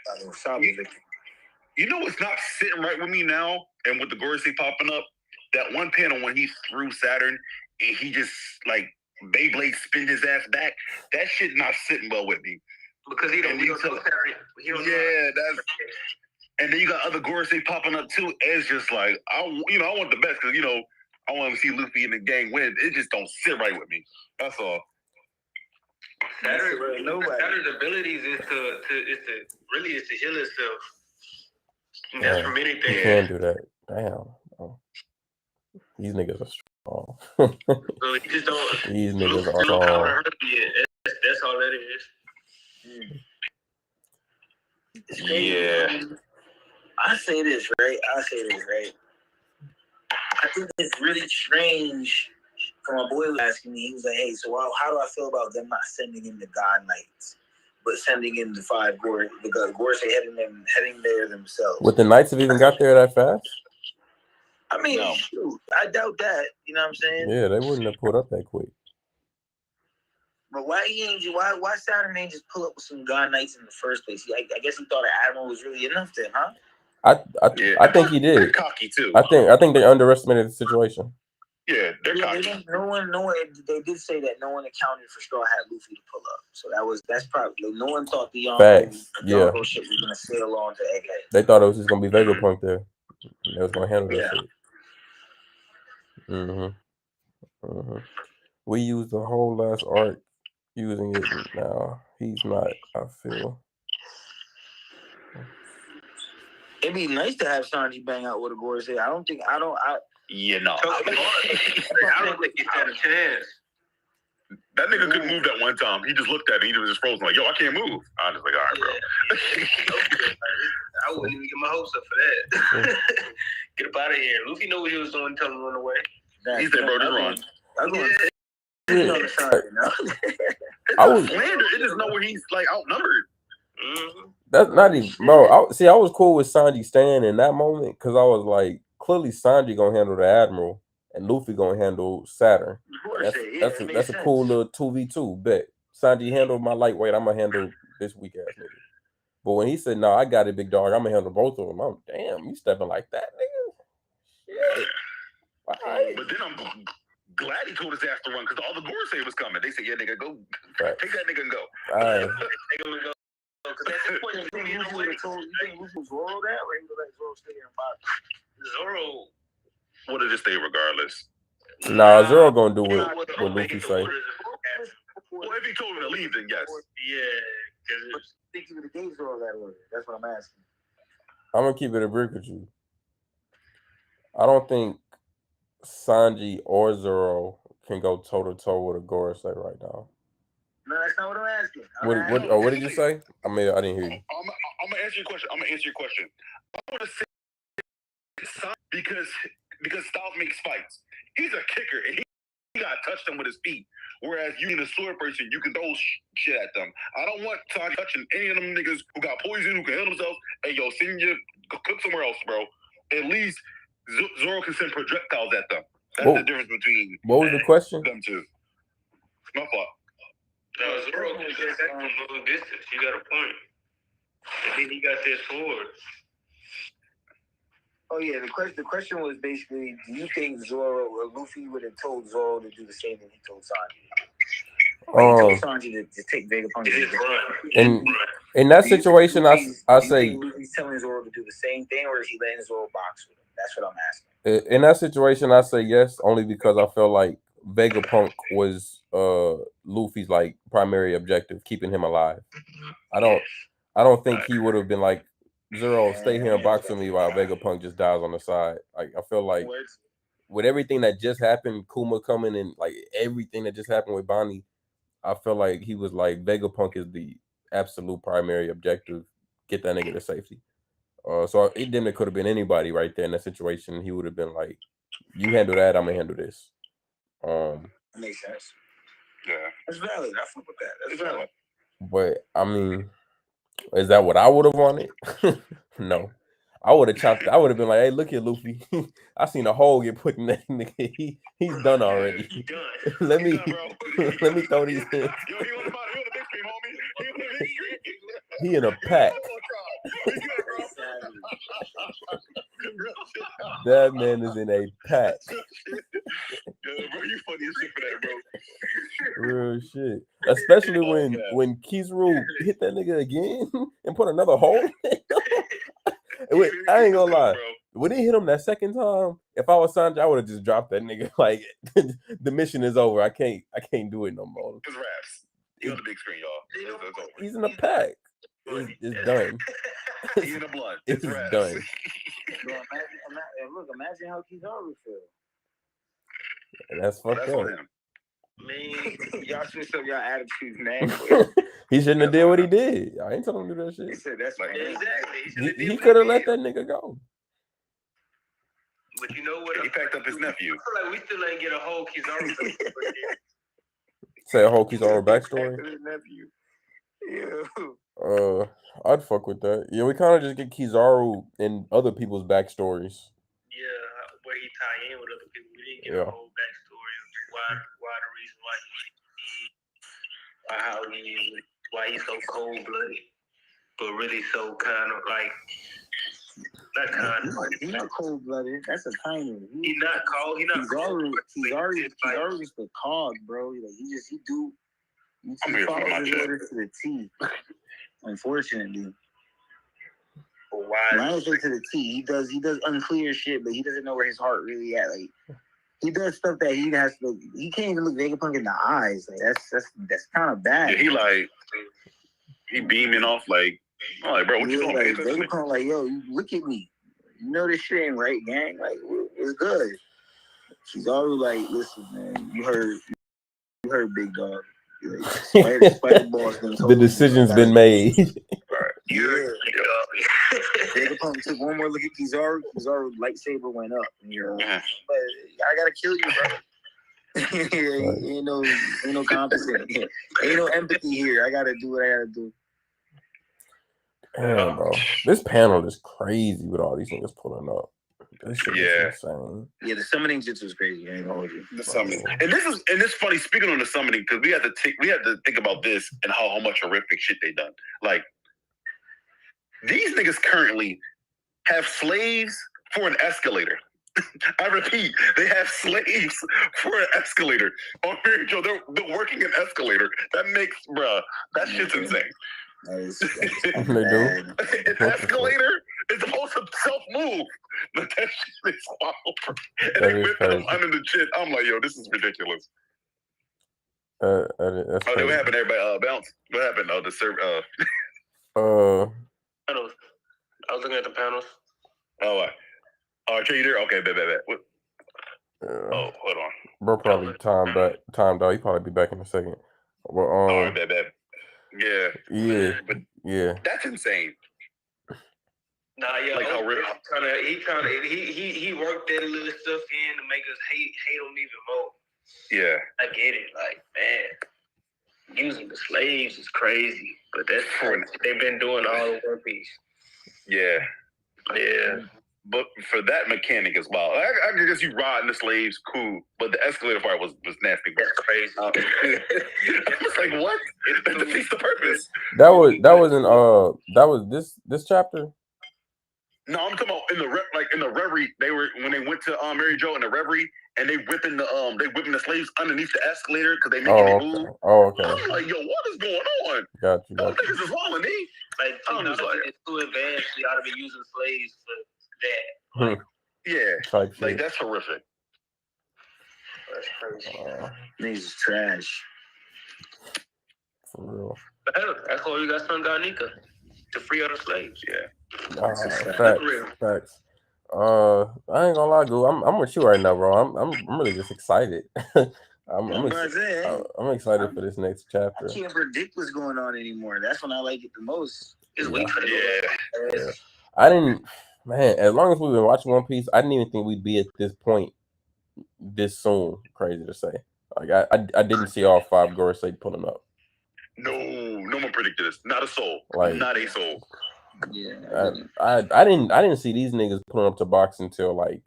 You know what's not sitting right with me now, and with the Gorosei popping up, that one panel when he threw Saturn and he just like Beyblade spinned his ass back. That shit not sitting well with me because he don't know Saturn. That's. And then you got other Gorosei popping up too. It's just like I want the best because I want to see Luffy and the gang win. It just don't sit right with me. That's all. Saturn's abilities is to heal itself. And that's from anything. You can't do that. Damn. Oh. These niggas are strong. So you just don't. These niggas are strong. strong. That's all that is. Yeah. I say this, right? I think it's really strange. My boy was asking me, he was like, hey, so how do I feel about them not sending in the God Knights, but sending in the 5 Gore, the Gorosei heading there themselves? Would the Knights have even got there that fast? I mean, shoot, I doubt that. You know what I'm saying? Yeah, they wouldn't have pulled up that quick. But why Saturn ain't just pull up with some God Knights in the first place? I guess he thought an Admiral was really enough then, huh? I think he did. They're cocky too. I think they underestimated the situation. Yeah, they're cocky. No one. They did say that no one accounted for Straw Hat Luffy to pull up. So that's probably no one thought the Yonko ship was gonna sail on to Egghead. They thought it was just gonna be Vegapunk there. They was gonna handle that shit. We used the whole last arc using it now. He's not, I feel. It'd be nice to have Sanji bang out with a Gorosei. I don't think. I don't think he had a chance. That nigga couldn't move that one time. He just looked at it. He was just frozen like, yo, I can't move. I was just like, all right, bro. I wouldn't even get my hopes up for that. Get up out of here. Luffy knew what he was doing. Tell him to run away. He said, bro, just run. I was slander. It just know where he's like outnumbered. That's not even, bro. I was cool with Sanji staying in that moment because I was like, clearly Sanji gonna handle the Admiral and Luffy gonna handle Saturn. That's a cool little 2v2 bet. Sanji handled my lightweight. I'm gonna handle this weak ass nigga. But when he said, "No, I got it, big dog. I'm gonna handle both of them," I'm damn. You stepping like that, nigga? Shit. Right. But then I'm glad he told his ass to run because all the Gorosei was coming. They said, "Yeah, nigga, go take that nigga and go." All right. Take him and go. Because at this point, you think Luffy was Zoro that, or he would let Zoro stay here and box? Zoro would have just stayed regardless. Nah, Zoro gonna do what Luffy say. Well, if he told him to leave, then yes. Yeah. But you think he would have gave Zoro that order? That's what I'm asking. I'm gonna keep it a brick with you. I don't think Sanji or Zoro can go toe to toe with a Gorosei right now. No, that's not what I'm asking. What did you say? I didn't hear you. I'm gonna answer your question. I want to say because Styles makes fights. He's a kicker, and he got touched them with his feet. Whereas you in a sword person, you can throw shit at them. I don't want Sanji touching any of them niggas who got poison, who can heal themselves. Hey, yo, send you cook somewhere else, bro. At least Zoro can send projectiles at them. That's the difference between. What was the question? Them two. My fault. No, Zoro can get that from long distance. You got a point. And then he got this sword. Oh yeah, the question was basically, do you think Zoro or Luffy would have told Zoro to do the same thing he told Sanji? He told Sanji to take Vegapunk. In that situation, I say Luffy's telling Zoro to do the same thing, or is he letting Zoro box with him? That's what I'm asking. In that situation, I say yes, only because I feel like Vegapunk was Luffy's like primary objective, keeping him alive. I don't think he would have been like, Zoro, stay here and box with me while Vegapunk just dies on the side. Like I feel like with everything that just happened, Kuma coming and like everything that just happened with Bonnie, I feel like he was like Vegapunk is the absolute primary objective, get that nigga to safety. So it could have been anybody right there in that situation. He would have been like, you handle that, I'm gonna handle this. That makes sense. Yeah, that's valid. I fuck with that. That's valid. But I mean, is that what I would have wanted? No. I would have chopped. I would have been like, "Hey, look here, Luffy. I seen a hole get put in that nigga. He's done already. He done. let me Bro. let me throw these in. Yo, he on the big screen, homie. He on the big screen. He in a pack. That man is in a pack. Yo, bro, you funny as shit for that, bro. Real shit. Especially when Kizaru hit that nigga again and put another hole in it. I ain't gonna lie. When he hit him that second time, if I was Sanji, I would have just dropped that nigga. Like the mission is over. I can't do it no more. It's raps. He on the big screen, y'all. It's over. He's in a pack. It's done. He in the blood. It's raps. done. Bro, imagine how Kizaru feel. That's fucked up. Man, y'all switched up y'all attitudes, man. He shouldn't have did what he did. I ain't telling him to do that shit. He said that's like exactly. He could have let that nigga go. But you know what? He packed up his nephew. I feel like we still ain't get a whole Kizaru. Say a whole Kizaru backstory. his nephew. Yeah. I'd fuck with that. Yeah, we kind of just get Kizaru and other people's backstories. Yeah, where he tie in with other people. We didn't get a whole backstory of why the reason why he's so cold blooded, but really so kind of like not kind of. He's not cold blooded. That's a timer. He's not cold. He's not Kizaru is the cog, bro. Like he follows his orders to the T. Unfortunately. But why? I don't say to the T. He does unclear shit, but he doesn't know where his heart really at. Like he does stuff that he has to. He can't even look Vegapunk in the eyes. Like that's kind of bad. Yeah, he beaming off like, bro, what you doing? Like, Vegapunk, like, yo, you look at me. You know this shit ain't right, gang. Like, it's good. She's already like, listen, man, you heard, big dog. Like, Spider Boss the decision's been made. Yeah. Vegapunk took one more look at Kizaru. Kizaru lightsaber went up. And you're like, but I gotta kill you, bro. Ain't no compensation. Ain't no empathy here. I gotta do what I gotta do. Damn, bro. This panel is crazy with all these niggas pulling up. This shit is insane. Yeah, the summoning jutsu is crazy. I ain't gonna hold you. The summoning, and this funny. Speaking on the summoning, because we had to think about this and how much horrific shit they done. Like these niggas currently have slaves for an escalator. I repeat, they have slaves for an escalator. On Mary Jo, they're working an escalator. That makes, that shit's insane. That is an escalator is supposed to self-move. But that shit is wild. And they whipping them under the chin. I'm like, yo, this is ridiculous. That's what happened, everybody? Bounce. What happened? The serve. Panels. I was looking at the panels. Oh, Trey, you there? Okay, bet. Oh, hold on. Bro, probably timed out. He probably be back in a second. Well, bet. Yeah. But that's insane. Nah, yeah. Like how he worked that little stuff in to make us hate him even more. Yeah. I get it. Like, man, using the slaves is crazy, but that's they've been doing all the One Piece. Yeah. Yeah. But for that mechanic as well, I guess you riding the slaves, cool. But the escalator part was nasty. That's crazy. I was like, what? That defeats the purpose. That was this chapter. No, I'm talking about in the reverie. When they went to Mary Jo in the reverie, and they whipping the slaves underneath the escalator because they making it move. Oh, okay. I'm like, yo, what is going on? Got you. Those niggas is wrong, me. Like, it's too advanced. We ought to be using slaves for that. Like that's horrific. That's crazy. Niggas is trash. For real. That's why you got Sanganika to free other slaves. Yeah. Facts. I ain't gonna lie, dude. I'm with you right now, bro. I'm really just excited. I'm excited for this next chapter. I can't predict what's going on anymore. That's when I like it the most. Just wait for Yeah. I didn't, man. As long as we've been watching One Piece, I didn't even think we'd be at this point this soon. Crazy to say. Like I didn't see all 5 Gorosei pulling up. No one predicted this. Not a soul. Like, not a soul. Yeah, I didn't see these niggas pulling up to boxing until like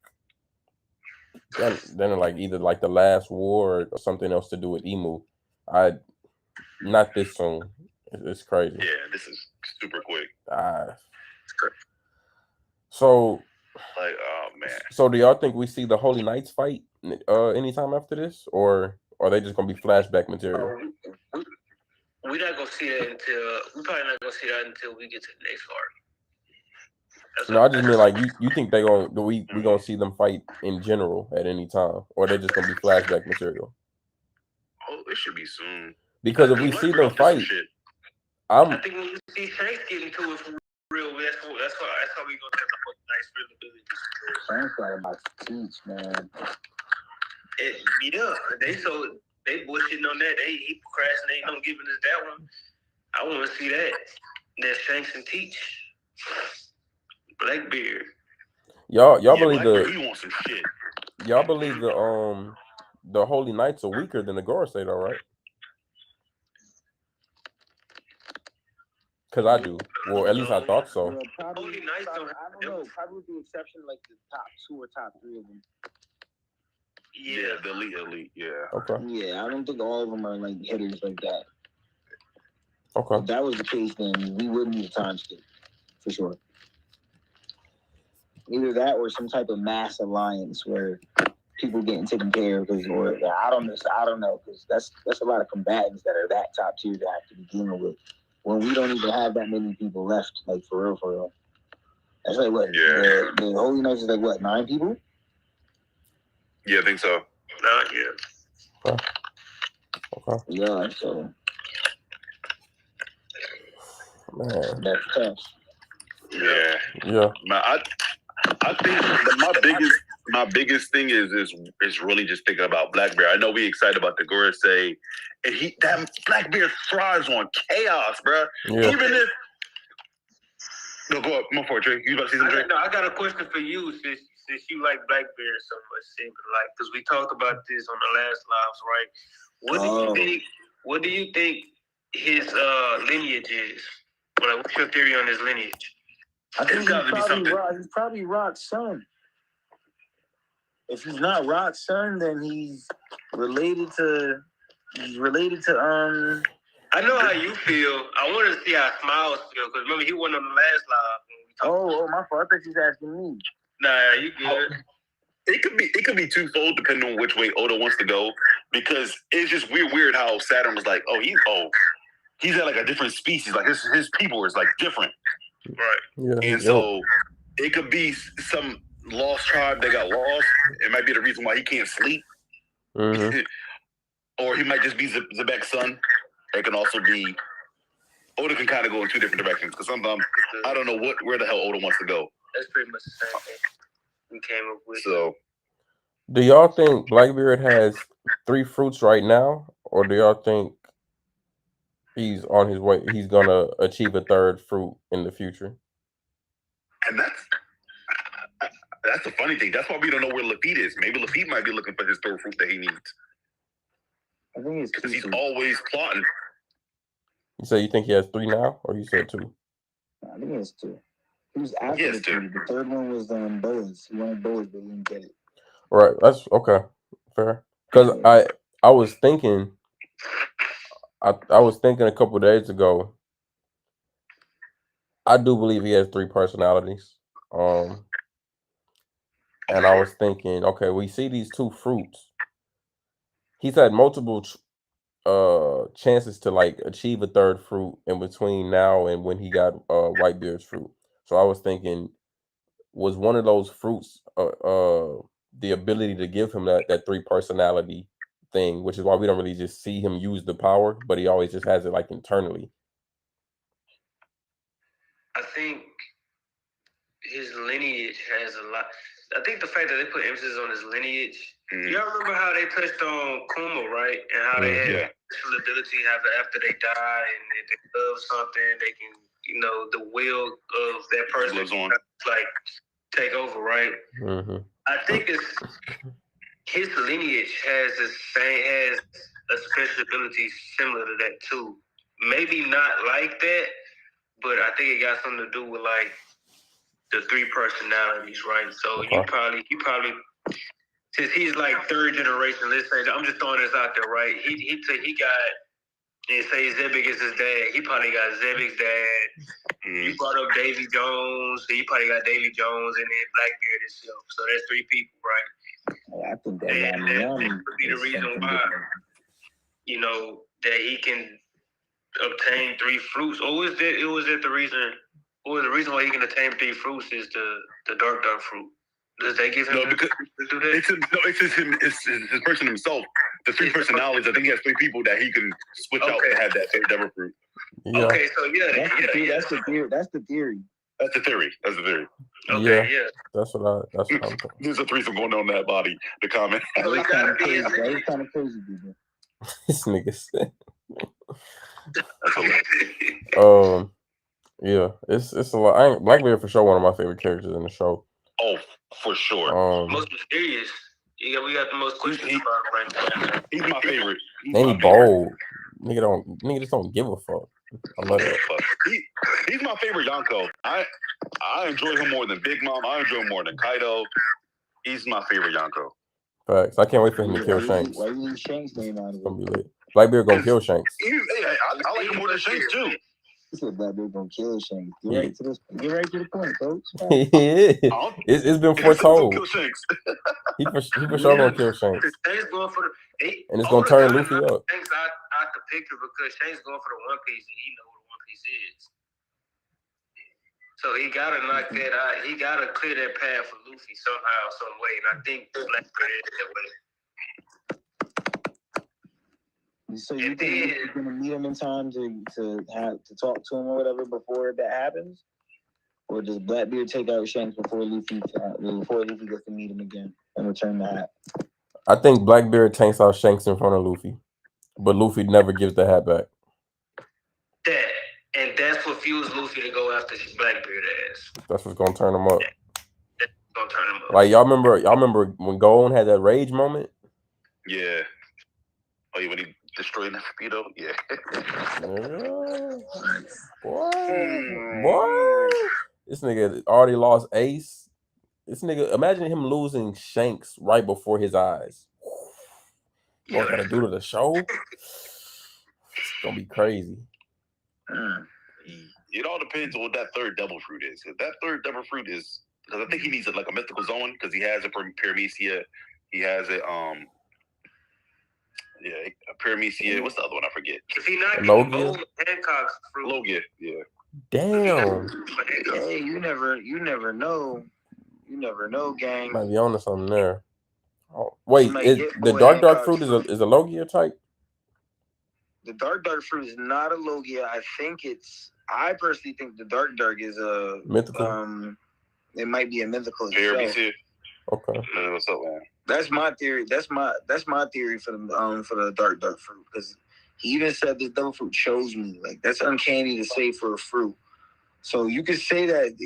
then like either like the last war or something else to do with Emu. I not this soon. It's crazy. Yeah, this is super quick. So like, oh man. So do y'all think we see the Holy Knights fight anytime after this, or are they just gonna be flashback material? We're not gonna see that we're probably not gonna see that until we get to the next arc. No, I just mean like you think they gonna we gonna see them fight in general at any time, or they just gonna be flashback material? Oh, it should be soon. Because if we see them fight, I think when we see Shanks get into it for real, that's how we gonna have the nice real abilities. Shanks like about to teach, man. They bullshitting on that. He procrastinating on giving us that one. I want to see that Shanks and teach Blackbeard. Y'all believe he wants some shit. Y'all believe the Holy Knights are weaker than the Gorosei, though, right? Because I do. Well, at least I thought so. Yeah, probably, I don't know. Probably with the exception like the top 2 or top 3 of them. Yeah, the elite. Yeah. Okay. Yeah, I don't think all of them are like hitters like that. Okay. If that was the case, then we would need a time skip for sure. Either that or some type of mass alliance where people getting taken care of, or I don't know, because that's a lot of combatants that are that top tier to have to be dealing with when we don't even have that many people left. Like for real. That's like what? Yeah. The Holy Knights is like what? 9 people? Yeah, I think so. Yeah. Okay. Yeah. So. Man. That's tough. Yeah. Man, I think my biggest thing is really just thinking about Blackbeard. I know we excited about the Gorosei, and that Blackbeard thrives on chaos, bro. Yeah. Even if no, go up, my fault, Trey. You about to say something, Trey? No, I got a question for you since you like Blackbeard so much, because we talked about this on the last lives, right? What do you think his lineage is? Like, what's your theory on his lineage? I think he's probably Rock's son. If he's not Rock's son, then he's related to I know how you feel. I wanted to see how Smiles feel, because remember he went on the last live. Oh, my fault. I thought you was asking me. Nah, you good. It could be twofold depending on which way Oda wants to go, because it's just weird how Saturn was like, he's at like a different species, like his people is like different, right? Yeah, and so it could be some lost tribe that got lost. It might be the reason why he can't sleep, or he might just be Zebek's son. It can also be Oda can kind of go in 2 different directions, because sometimes I don't know where the hell Oda wants to go. That's pretty much the same thing we came up with. So, do y'all think Blackbeard has 3 fruits right now, or do y'all think he's on his way? He's gonna achieve a 3rd fruit in the future. And that's the funny thing. That's why we don't know where Lafitte is. Maybe Lafitte might be looking for his 3rd fruit that he needs. I think it's because he's always plotting. You say you think he has 3 now, or you said 2? I think he has 2. He was after the 2. The 3rd one was Boas. He wanted Boas, but he didn't get it. Right. That's okay. Fair. Because I was thinking. I was thinking a couple of days ago. I do believe he has 3 personalities. And I was thinking, okay, we see these 2 fruits. He's had multiple chances to like achieve a 3rd fruit in between now and when he got Whitebeard's fruit. So I was thinking, was one of those fruits the ability to give him that 3 personality thing, which is why we don't really just see him use the power, but he always just has it like internally. I think his lineage has a lot. I think the fact that they put emphasis on his lineage. Y'all remember how they touched on Kuma, right? And how they had special ability after they die, and if they love something, they can, the will of that person like take over, right? I think his lineage has a special ability similar to that too. Maybe not like that, but I think it got something to do with like the 3 personalities, right? So Okay. he probably since he's like 3rd generation. Let's say I'm just throwing this out there, right? He got. And say Zebek is his dad. He probably got Zebek's dad. You brought up Davy Jones. So he probably got Davy Jones and then Blackbeard himself. So that's 3 people, right? I think that would be the reason why, you know, that he can obtain 3 fruits. Or was that the reason? Or was the reason why he can obtain 3 fruits is the dark fruit? Does that give him because to do that? It's his person himself. The 3 personalities. I think he has 3 people that he can switch out to have that 3rd devil fruit. Yeah. Okay, so that's the theory. That's the theory. Okay, yeah. That's what I'm talking. There's a threesome going on in that body. The comment. So he gotta be his That's kind of crazy, dude. This nigga said. That's Yeah, it's a lot. Blackbeard for sure one of my favorite characters in the show. Oh, for sure. Most mysterious. We got the most questions about him right now. He's my favorite. Ain't he bold? Nigga just don't give a fuck. I love that. He's my favorite Yonko. I enjoy him more than Big Mom. I enjoy him more than Kaido. He's my favorite Yonko. Facts. I can't wait for him to kill Shanks. Why you leave Shanks' name out of it? It's gonna be lit. Blackbeard gonna kill Shanks. I like him more than Shanks too. He said Blackbeard gonna kill Shanks. Get right to the point, folks. It's been foretold. He for sure gonna kill Shanks. Shanks going for and it's gonna turn Luffy up. Shanks out the picture because Shanks going for the One Piece and he know what the One Piece is. So he gotta knock that out. He gotta clear that path for Luffy somehow, some way. And I think Blackbeard is that way. So you think you're gonna meet him in time to talk to him or whatever before that happens, or does Blackbeard take out Shanks before Luffy gets to meet him again and return the hat? I think Blackbeard takes out Shanks in front of Luffy, but Luffy never gives the hat back. That's what fuels Luffy to go after Blackbeard ass. That's what's gonna turn him up. That's gonna turn him up. Like y'all remember when Gohan had that rage moment? Yeah. Oh, yeah, when he destroyed the Speedo? Yeah. Boy. This nigga already lost Ace. This nigga, imagine him losing Shanks right before his eyes. What gotta do to the show? It's gonna be crazy. It all depends on what that 3rd devil fruit is. If that 3rd devil fruit is, because I think he needs like a mythical zone because he has a Paramecia. He has a Paramecia. What's the other one? I forget. If he not Logia? Hancock's fruit. Logia, yeah. Damn. Hey, you never know. You never know, gang. Might be on to something there. Oh, wait, the dark fruit is a Logia type? The dark fruit is not a Logia. I personally think the dark is a mythical. It might be a mythical. Okay. What's up, man? That's my theory. That's my theory for the dark fruit, because he even said this devil fruit chose me. Like, that's uncanny to say for a fruit. So you could say that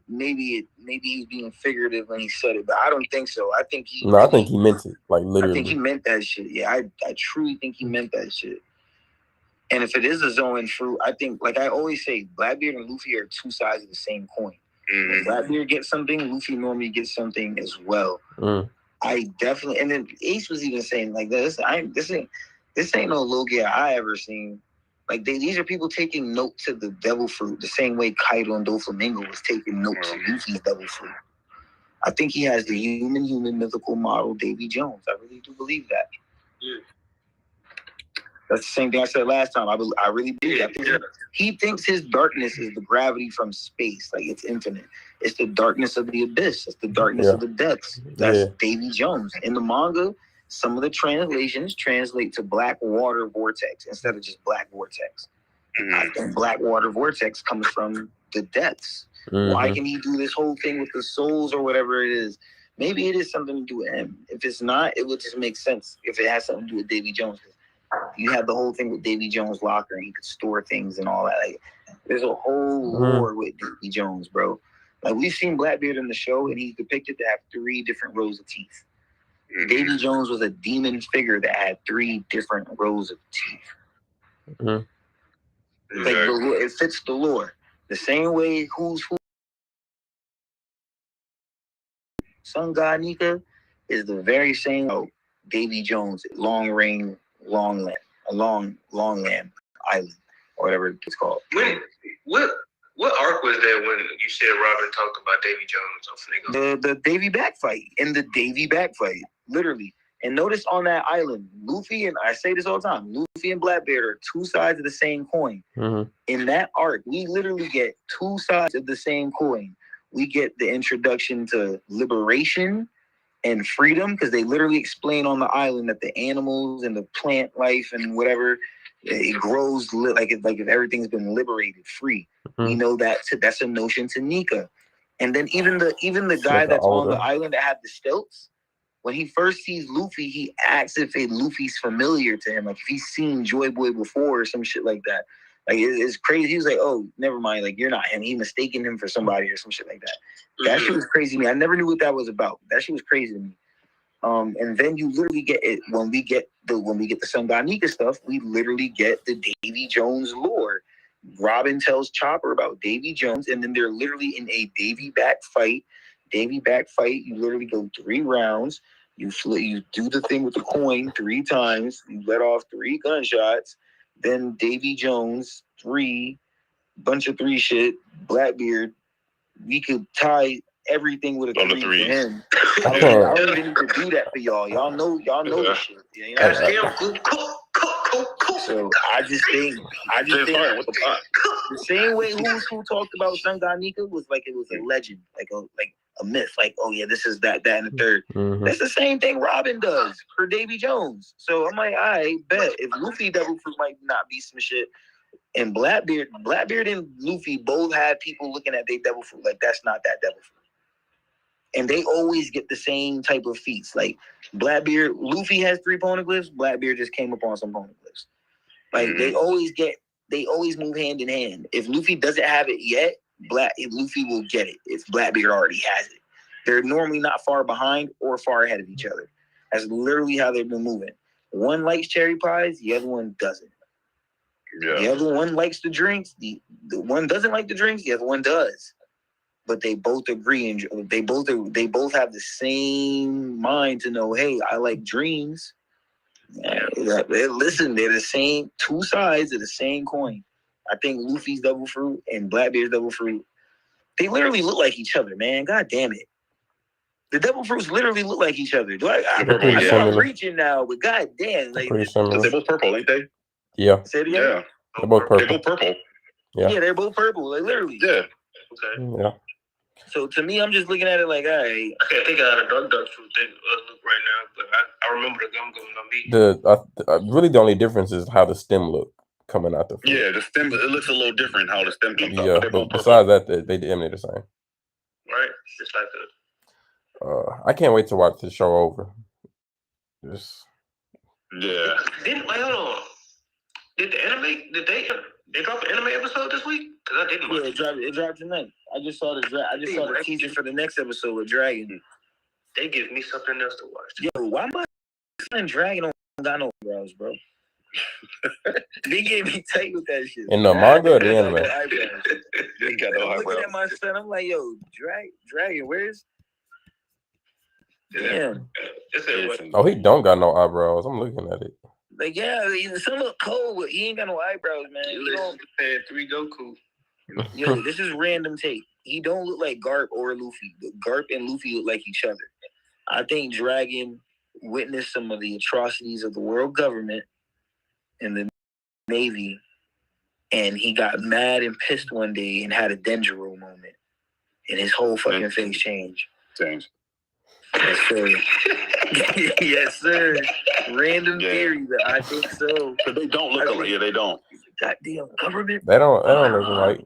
maybe he's being figurative when he said it, but I don't think so. I think he meant it, like literally. I think he meant that shit. Yeah, I truly think he meant that shit. And if it is a Zoan fruit, I think, like I always say, Blackbeard and Luffy are 2 sides of the same coin. When Blackbeard gets something, Luffy normally gets something as well. I definitely, and then Ace was even saying like this ain't no Logia I ever seen. Like these are people taking note to the devil fruit the same way Kaido and Doflamingo was taking note to Luffy's devil fruit. I think he has the human mythical model Davy Jones. I really do believe that. Yeah. That's the same thing I said last time. I really believe that. He thinks his darkness is the gravity from space, like it's infinite. It's the darkness of the abyss. It's the darkness of the depths. That's Davy Jones. In the manga, some of the translations translate to black water vortex instead of just black vortex. I think black water vortex comes from the depths. Why can he do this whole thing with the souls or whatever it is? Maybe it is something to do with him. If it's not, it would just make sense if it has something to do with Davy Jones. You have the whole thing with Davy Jones' locker, and he could store things and all that. Like, there's a whole lore with Davy Jones, bro. Like, we've seen Blackbeard in the show, and he's depicted to have 3 different rows of teeth. Davy Jones was a demon figure that had 3 different rows of teeth. Like, it fits the lore. The same way who's who Sun God Nika is the very same Davy Jones, Long Land Island, or whatever it's called. What arc was that when you said Robin talked about Davy Jones? The Davy back fight. In the Davy back fight, literally. And notice on that island, Luffy, and I say this all the time, Luffy and Blackbeard are two sides of the same coin. Mm-hmm. In that arc, we literally get two sides of the same coin. We get the introduction to liberation and freedom, because they literally explain on the island that the animals and the plant life and whatever, it grows like if everything's been liberated, free. Mm-hmm. We know that that's a notion to Nika. And then even the guy that's on the island that had the stilts, when he first sees Luffy, he asks if Luffy's familiar to him, like if he's seen Joy Boy before or some shit like that. Like it's crazy. He was like, "Oh, never mind. Like you're not him. He mistaken him for somebody or some shit like that." Mm-hmm. That shit was crazy to me. I never knew what that was about. That shit was crazy to me. And then you literally get it when we get the Sun God Nika stuff. We literally get the Davy Jones lore. Robin tells Chopper about Davy Jones, and then they're literally in a Davy back fight. You literally go 3 rounds. You do the thing with the coin 3 times. You let off 3 gunshots. Then Davy Jones, 3, bunch of 3 shit. Blackbeard, we could tie everything with a 3 for him. I don't even need to do that for y'all. Y'all know this shit. You know? So I just think the same way who talked about Sun God Nika was like it was a legend, like a myth, like, oh yeah, this is that, and the third. Mm-hmm. That's the same thing Robin does for Davy Jones. So I'm like, I bet if Luffy Devil Fruit might not be some shit, and Blackbeard and Luffy both had people looking at their Devil Fruit like that's not that Devil Fruit. And they always get the same type of feats. Like Blackbeard, Luffy has 3 poneglyphs. Blackbeard just came upon some poneglyphs. Like they always move hand in hand. If Luffy doesn't have it yet, Luffy will get it. If Blackbeard already has it, they're normally not far behind or far ahead of each other. That's literally how they've been moving. One likes cherry pies, the other one doesn't. Yeah. The other one likes the drinks. The one doesn't like the drinks. The other one does. But they both agree, and they both have the same mind to know. Hey, I like dreams. Listen, they're the same 2 sides of the same coin. I think Luffy's Devil Fruit and Blackbeard's Devil Fruit, they literally look like each other, man. God damn it. The Devil Fruits literally look like each other. I'm reaching now, but god damn. Like, they're both purple, ain't they? Yeah. Say it again? Yeah. They're both purple. They're both purple. Yeah, they're both purple. Like, literally. Yeah. Okay. Yeah. So to me, I'm just looking at it like, all right. I can't think of how the dark fruit thing look right now, but I remember the gum on me. Really the only difference is how the stem look coming out the fruit. Yeah, the stem, it looks a little different how the stem comes out. Yeah, but besides that, they damn the same. Right, just like the. I can't wait to watch the show over. Just. Yeah. Hold on. Did they drop an anime episode this week? Because I didn't. Yeah, it dropped tonight. I just saw the teaser for the next episode with Dragon. They give me something else to watch. Yo, why my Dragon don't got no eyebrows, bro? They gave me tight with that shit. In the manga or the anime? They got no eyebrows. I'm looking at my son. I'm like, yo, Dragon, where's? Damn. Oh, he don't got no eyebrows. I'm looking at it. Like, yeah, some look cold, but he ain't got no eyebrows, man. He don't have 3 Goku. Yo, this is random take. He don't look like Garp or Luffy. Garp and Luffy look like each other. I think Dragon witnessed some of the atrocities of the world government and the Navy, and he got mad and pissed one day and had a Denjiro moment, and his whole fucking face changed. Yes, sir. Yes, sir. Random theory, but I think so. But they don't look alike. Yeah, they don't. Goddamn government. They don't look alike.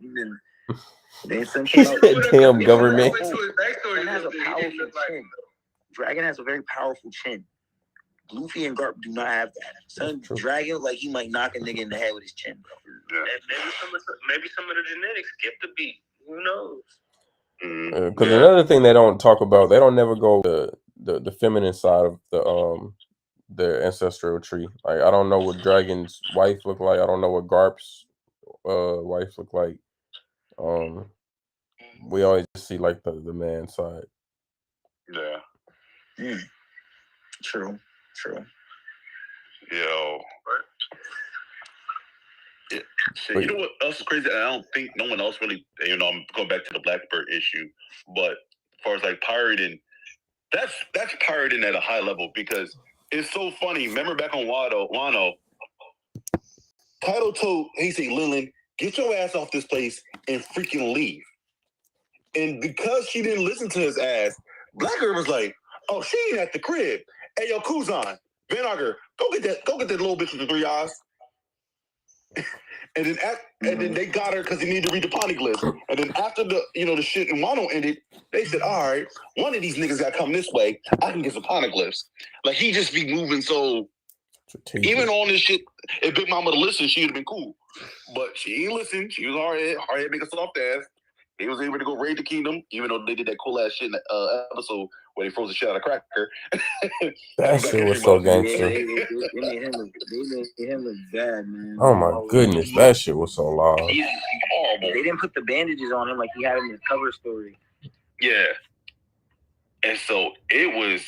Then some damn government. Dragon has a powerful chin. Dragon has a very powerful chin. Luffy and Garp do not have that. Dragon, like, he might knock a nigga in the head with his chin, bro. Yeah. Maybe some of the genetics skip the beat. Who knows? Because another thing they don't talk about, they don't never go the feminine side of their ancestral tree. Like, I don't know what Dragon's wife look like. I don't know what Garp's wife look like. we always see like the man side. Yeah. True. Yo. Shit, you know what else is crazy? I don't think no one else really, I'm going back to the Blackbird issue, but as far as like pirating, that's pirating at a high level because it's so funny. Remember back on Wano, Kaido told, he said, Lilin, get your ass off this place and freaking leave. And because she didn't listen to his ass, Blackbird was like, oh, she ain't at the crib. Hey, yo, Kuzan, Van Auger, go get that little bitch with the 3 eyes. And then they got her because they needed to read the poneglyphs. And then after the the shit in Wano ended, they said, all right, one of these niggas got to come this way. I can get some poneglyphs. Like, he just be moving so... Even on this shit, if Big Mama would have listened, she'd have been cool. But she ain't listened. She was hard head, make a soft ass. They was able to go raid the kingdom, even though they did that cool ass shit in the episode where they froze the shit out of Cracker. That shit was so gangster. They made him look bad, man. Oh my goodness, that shit was so loud. They didn't put the bandages on him like he had in his cover story. Yeah. And so it was.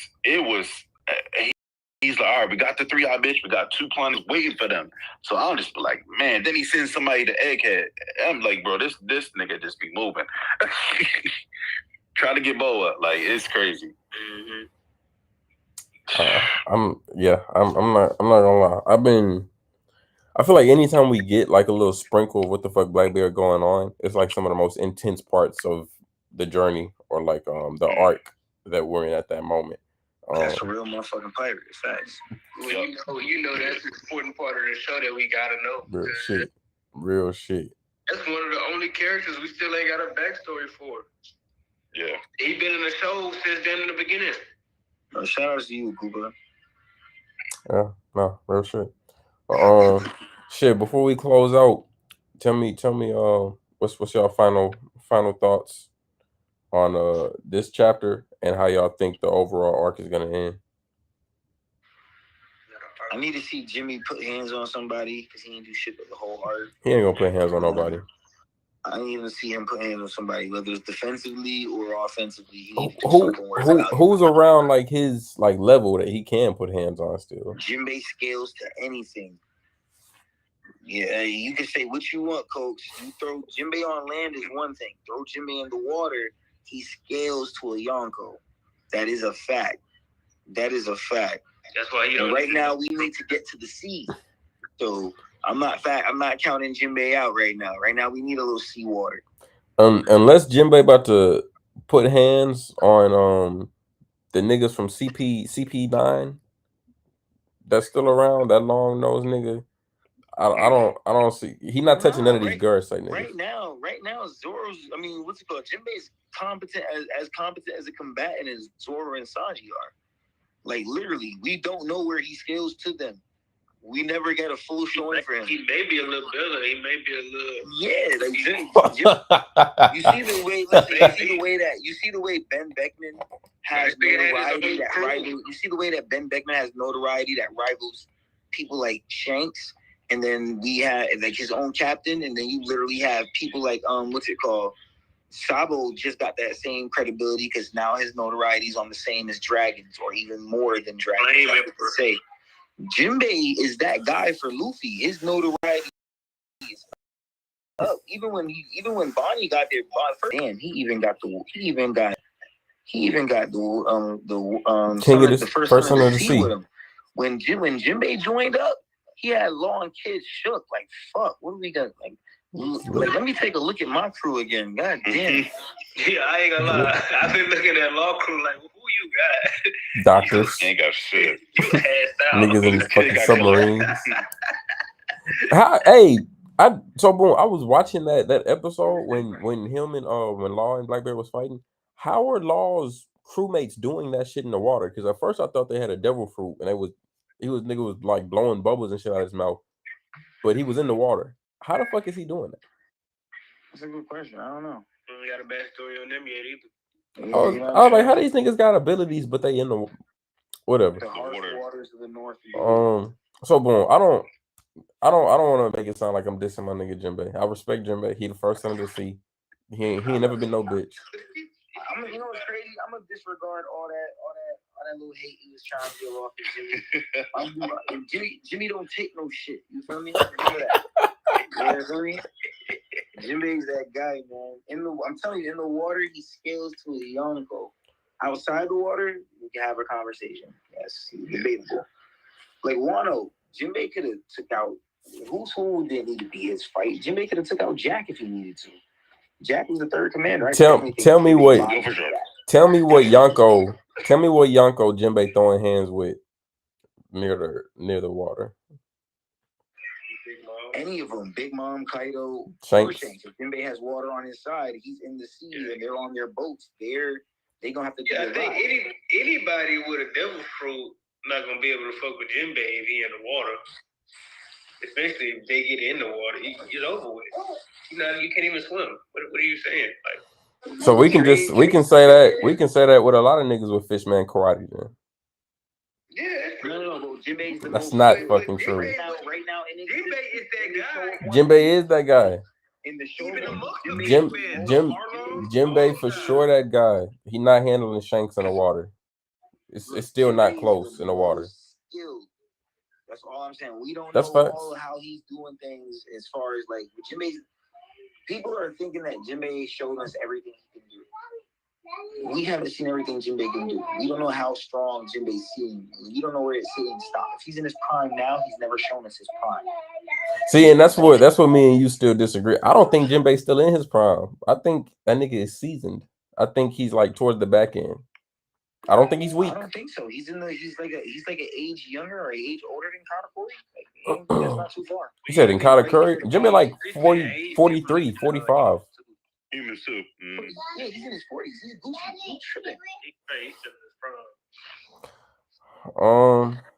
He's like, all right, we got the 3-eye bitch. We got 2 planets waiting for them. So I'll just be like, man. Then he sends somebody to Egghead. I'm like, bro, this nigga just be moving. Trying to get Boa. Like, it's crazy. I'm not gonna lie. I feel like anytime we get like a little sprinkle of what the fuck Blackbeard going on, it's like some of the most intense parts of the journey or like the arc that we're in at that moment. That's a real motherfucking pirate. Facts. Well, you know that's the important part of the show that we gotta know. Real shit. That's one of the only characters we still ain't got a backstory for. Yeah. He been in the show since then in the beginning. Shout out to you, Google. Yeah, no, real shit. Shit. Before we close out, tell me, what's your final thoughts on this chapter and how y'all think the overall arc is gonna end? I need to see Jimmy put hands on somebody because he ain't do shit with the whole arc. He ain't gonna put hands on nobody. I didn't even see him put hands on somebody, whether it's defensively or offensively. Who's around like his like level that he can put hands on still? Jinbei scales to anything. Yeah, you can say what you want, coach. You throw Jinbei on land is one thing. Throw Jinbei in the water, he scales to a Yonko. That is a fact. That's why right now we need to get to the sea. So I'm not counting Jinbei out right now. Right now we need a little seawater. Unless Jinbei about to put hands on the niggas from CP9 that's still around, that long nosed nigga. I don't see. He not touching none of these guards like niggas. Right now, Zoro's. I mean, what's it called? Jinbei's competent as competent as a combatant as Zoro and Sanji are. Like literally, we don't know where he scales to them. We never get a full showing for him. He may be a little better. He may be a little. Yeah, like you see the way. Listen, you see the way Ben Beckman has notoriety that rivals. You see the way that Ben Beckman has notoriety that rivals people like Shanks. And then we have like his own captain, and then you literally have people like what's it called? Sabo just got that same credibility because now his notoriety is on the same as Dragons, or even more than Dragons. I would say Jinbei is that guy for Luffy. His notoriety is up. Even when Bonnie got there, damn, he even got the King of the first son of the sea with him. When Jinbei joined up, he had Law and Kids shook. Like, fuck, what do we got? Like, let me take a look at my crew again. God damn. Yeah, I ain't gonna lie. I've been looking at Law crew like, who you got? Doctors. You ain't got shit. You asked out. Niggas in fucking submarines. Boom, I was watching that episode when him and when Law and Blackbeard was fighting. How are Law's crewmates doing that shit in the water? Because at first I thought they had a devil fruit and nigga was like blowing bubbles and shit out of his mouth, but he was in the water. How the fuck is he doing that? That's a good question. I don't know. We got a backstory on them yet either. I was like, how these niggas got abilities, but they in the whatever. The harsh waters of the north. So boom, I don't want to make it sound like I'm dissing my nigga Jinbei. I respect Jinbei. He the first son of the sea. He ain't never been no bitch. You know what's crazy? I'm gonna disregard all that little hate he was trying to give off to Jimmy. Jimmy don't take no shit. You feel me? You know that. You feel me? Jimmy's that guy, man. I'm telling you, in the water, he scales to a Yonko. Outside the water, we can have a conversation. Yes, debatable. Like Wano, Jimbei could have took out who didn't need to be his fight. Jimbei could have took out Jack if he needed to. Jack was the third commander. Tell me what Yonko Jimbei throwing hands with near the water. Any of them, Big Mom, Kaido, Shanks. If Jimbei has water on his side, he's in the sea and they're on their boats. They gonna have to. Yeah, I think anybody with a devil fruit not gonna be able to fuck with Jimbei if he in the water. Especially if they get in the water, it's over with. You can't even swim. What are you saying? Like, so we can say that with a lot of niggas with Fishman karate then. Yeah, no, Jimbei's the That's not fucking true. Right now, Jimbei is that guy. Jimbei is that guy. In the show, Jimbei for sure that guy. He not handling Shanks in the water. It's still not close in the water. That's all I'm saying. We don't know all how he's doing things as far as like Jimbei's. People are thinking that Jimbei showed us everything he can do. We haven't seen everything Jimbei can do. We don't know how strong Jimbei's seen. We don't know where his ceiling stops. If he's in his prime now, he's never shown us his prime. See, and that's what me and you still disagree. I don't think Jimbei's still in his prime. I think that nigga is seasoned. I think he's like towards the back end. I don't think he's weak. I don't think so. He's like an age younger or age older than Katakuri. Like, that's not too far. He said in Katakuri, Jimbei like 40, 43, 45. Even too. Yeah, he's in his 40s. He's Gucci. He's tripping.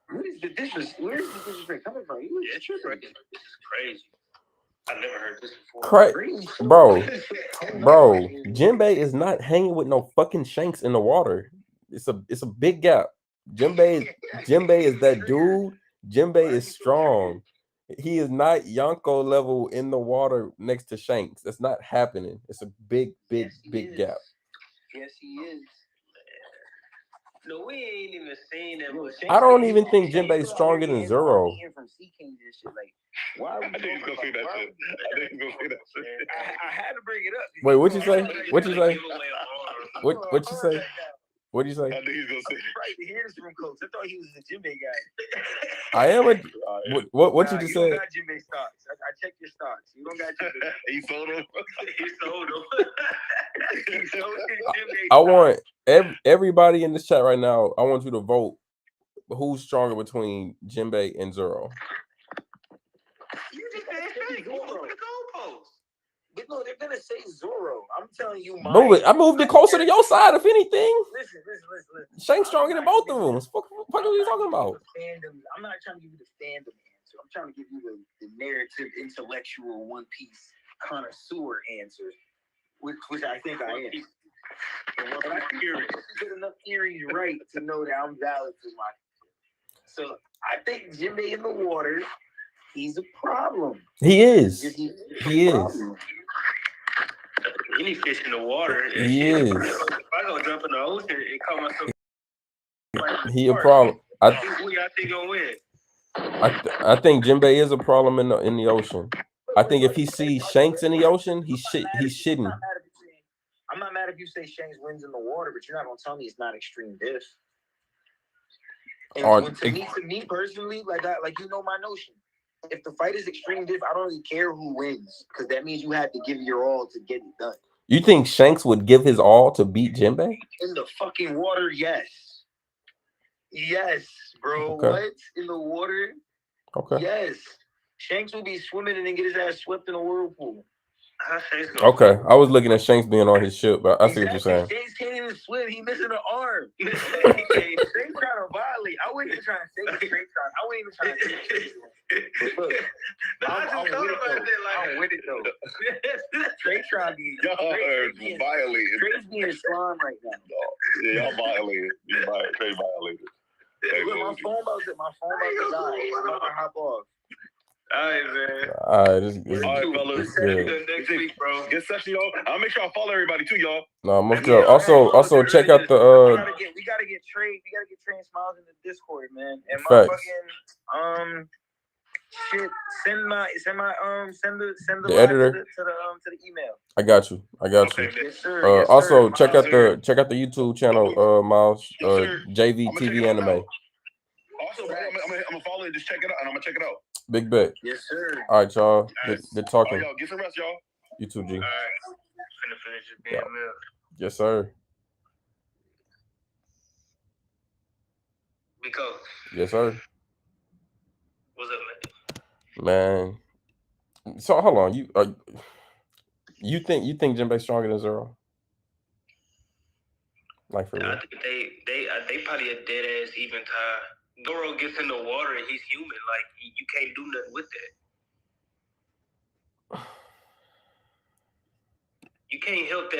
Where is the disrespect coming from? It's tripping. This is crazy. I never heard this before. Bro, Jimbei is not hanging with no fucking Shanks in the water. It's a big gap. Jimbei is that dude. Jimbei is strong. He is not Yonko level in the water next to Shanks. That's not happening. It's a big gap. Yes, he is. No, we ain't even seen that. I don't even think Jimbei is stronger than Zoro. Why? I think he's gonna say that shit. I had to bring it up. Wait, what you say? What you say? What you say? What do you say? I think he's gonna say. Right to hear this from Coach. I thought he was a Jimbei guy. I am a. What you just said? You don't got Jimbei stocks. I checked your stocks. You don't got Jimbei. He sold them. He sold them. I want everybody in this chat right now. I want you to vote. Who's stronger between Jimbei and Zoro? You just said Zoro. The goalpost. But no, they're gonna say Zoro. I'm telling you, I moved it closer to your side. If anything, listen. Shank's stronger than both of them. What are you talking about? I'm not trying to give you the fandom answer. I'm trying to give you the narrative, intellectual, One Piece connoisseur answer, which I think I am. But I get enough theories right to know that I'm valid to my. So I think Jimbei in the water, he's a problem. He is. He is. Any fish in the water. He is. If I go jump in the ocean and call myself. He a problem. Who y'all think gonna win? I think Jimbei is a problem in the ocean. I think if he sees Shanks in the ocean, he's shitting. I'm not mad if you say Shanks wins in the water, but you're not gonna tell me it's not extreme diff. And to me personally, like you know my notion. If the fight is extreme diff, I don't really care who wins because that means you have to give your all to get it done. You think Shanks would give his all to beat Jimbei? In the fucking water, yes. Yes, bro. Okay. What? In the water? Okay. Yes. Shanks will be swimming and then get his ass swept in a whirlpool. Okay. I was looking at Shanks being on his ship, but I see what you're saying. Shanks can't even swim. He missing an arm. Shanks trying to violate. I wasn't even trying to say Shanks trying. I wasn't even trying to say Shanks. Look, I'm with it though. Shanks trying to be violated. Shanks being slime right now. Yeah, y'all violated. Trey violated. Look, my phone about to die. I'm about to hop off. All right, man. All right, this All right, fellas. it's good. Next week, bro. Good session, y'all. I'll make sure I follow everybody too, y'all. No, most good. Also check out the we gotta get Trey. We gotta get Trey and Smiles in the Discord, man. And motherfucking shit. Send the editor to the email. I got you. Okay, yes, sir. Yes, also sir. check out the YouTube channel, Miles. JV TV Anime. Also, bro, I'm gonna follow it. Just check it out, and I'm gonna check it out. Big bet. Yes, sir. All right, y'all. Good talking. All right, y'all. Get some rest, y'all. You too, G. All right. Finna finish your damn milk. Yes, sir. Because. Yes, sir. What's up, man? So hold on. You think Jinbei's stronger than Zero? Like for real? I think they probably a dead ass even tie. Zoro gets in the water and he's human. Like you can't do nothing with that. You can't help that.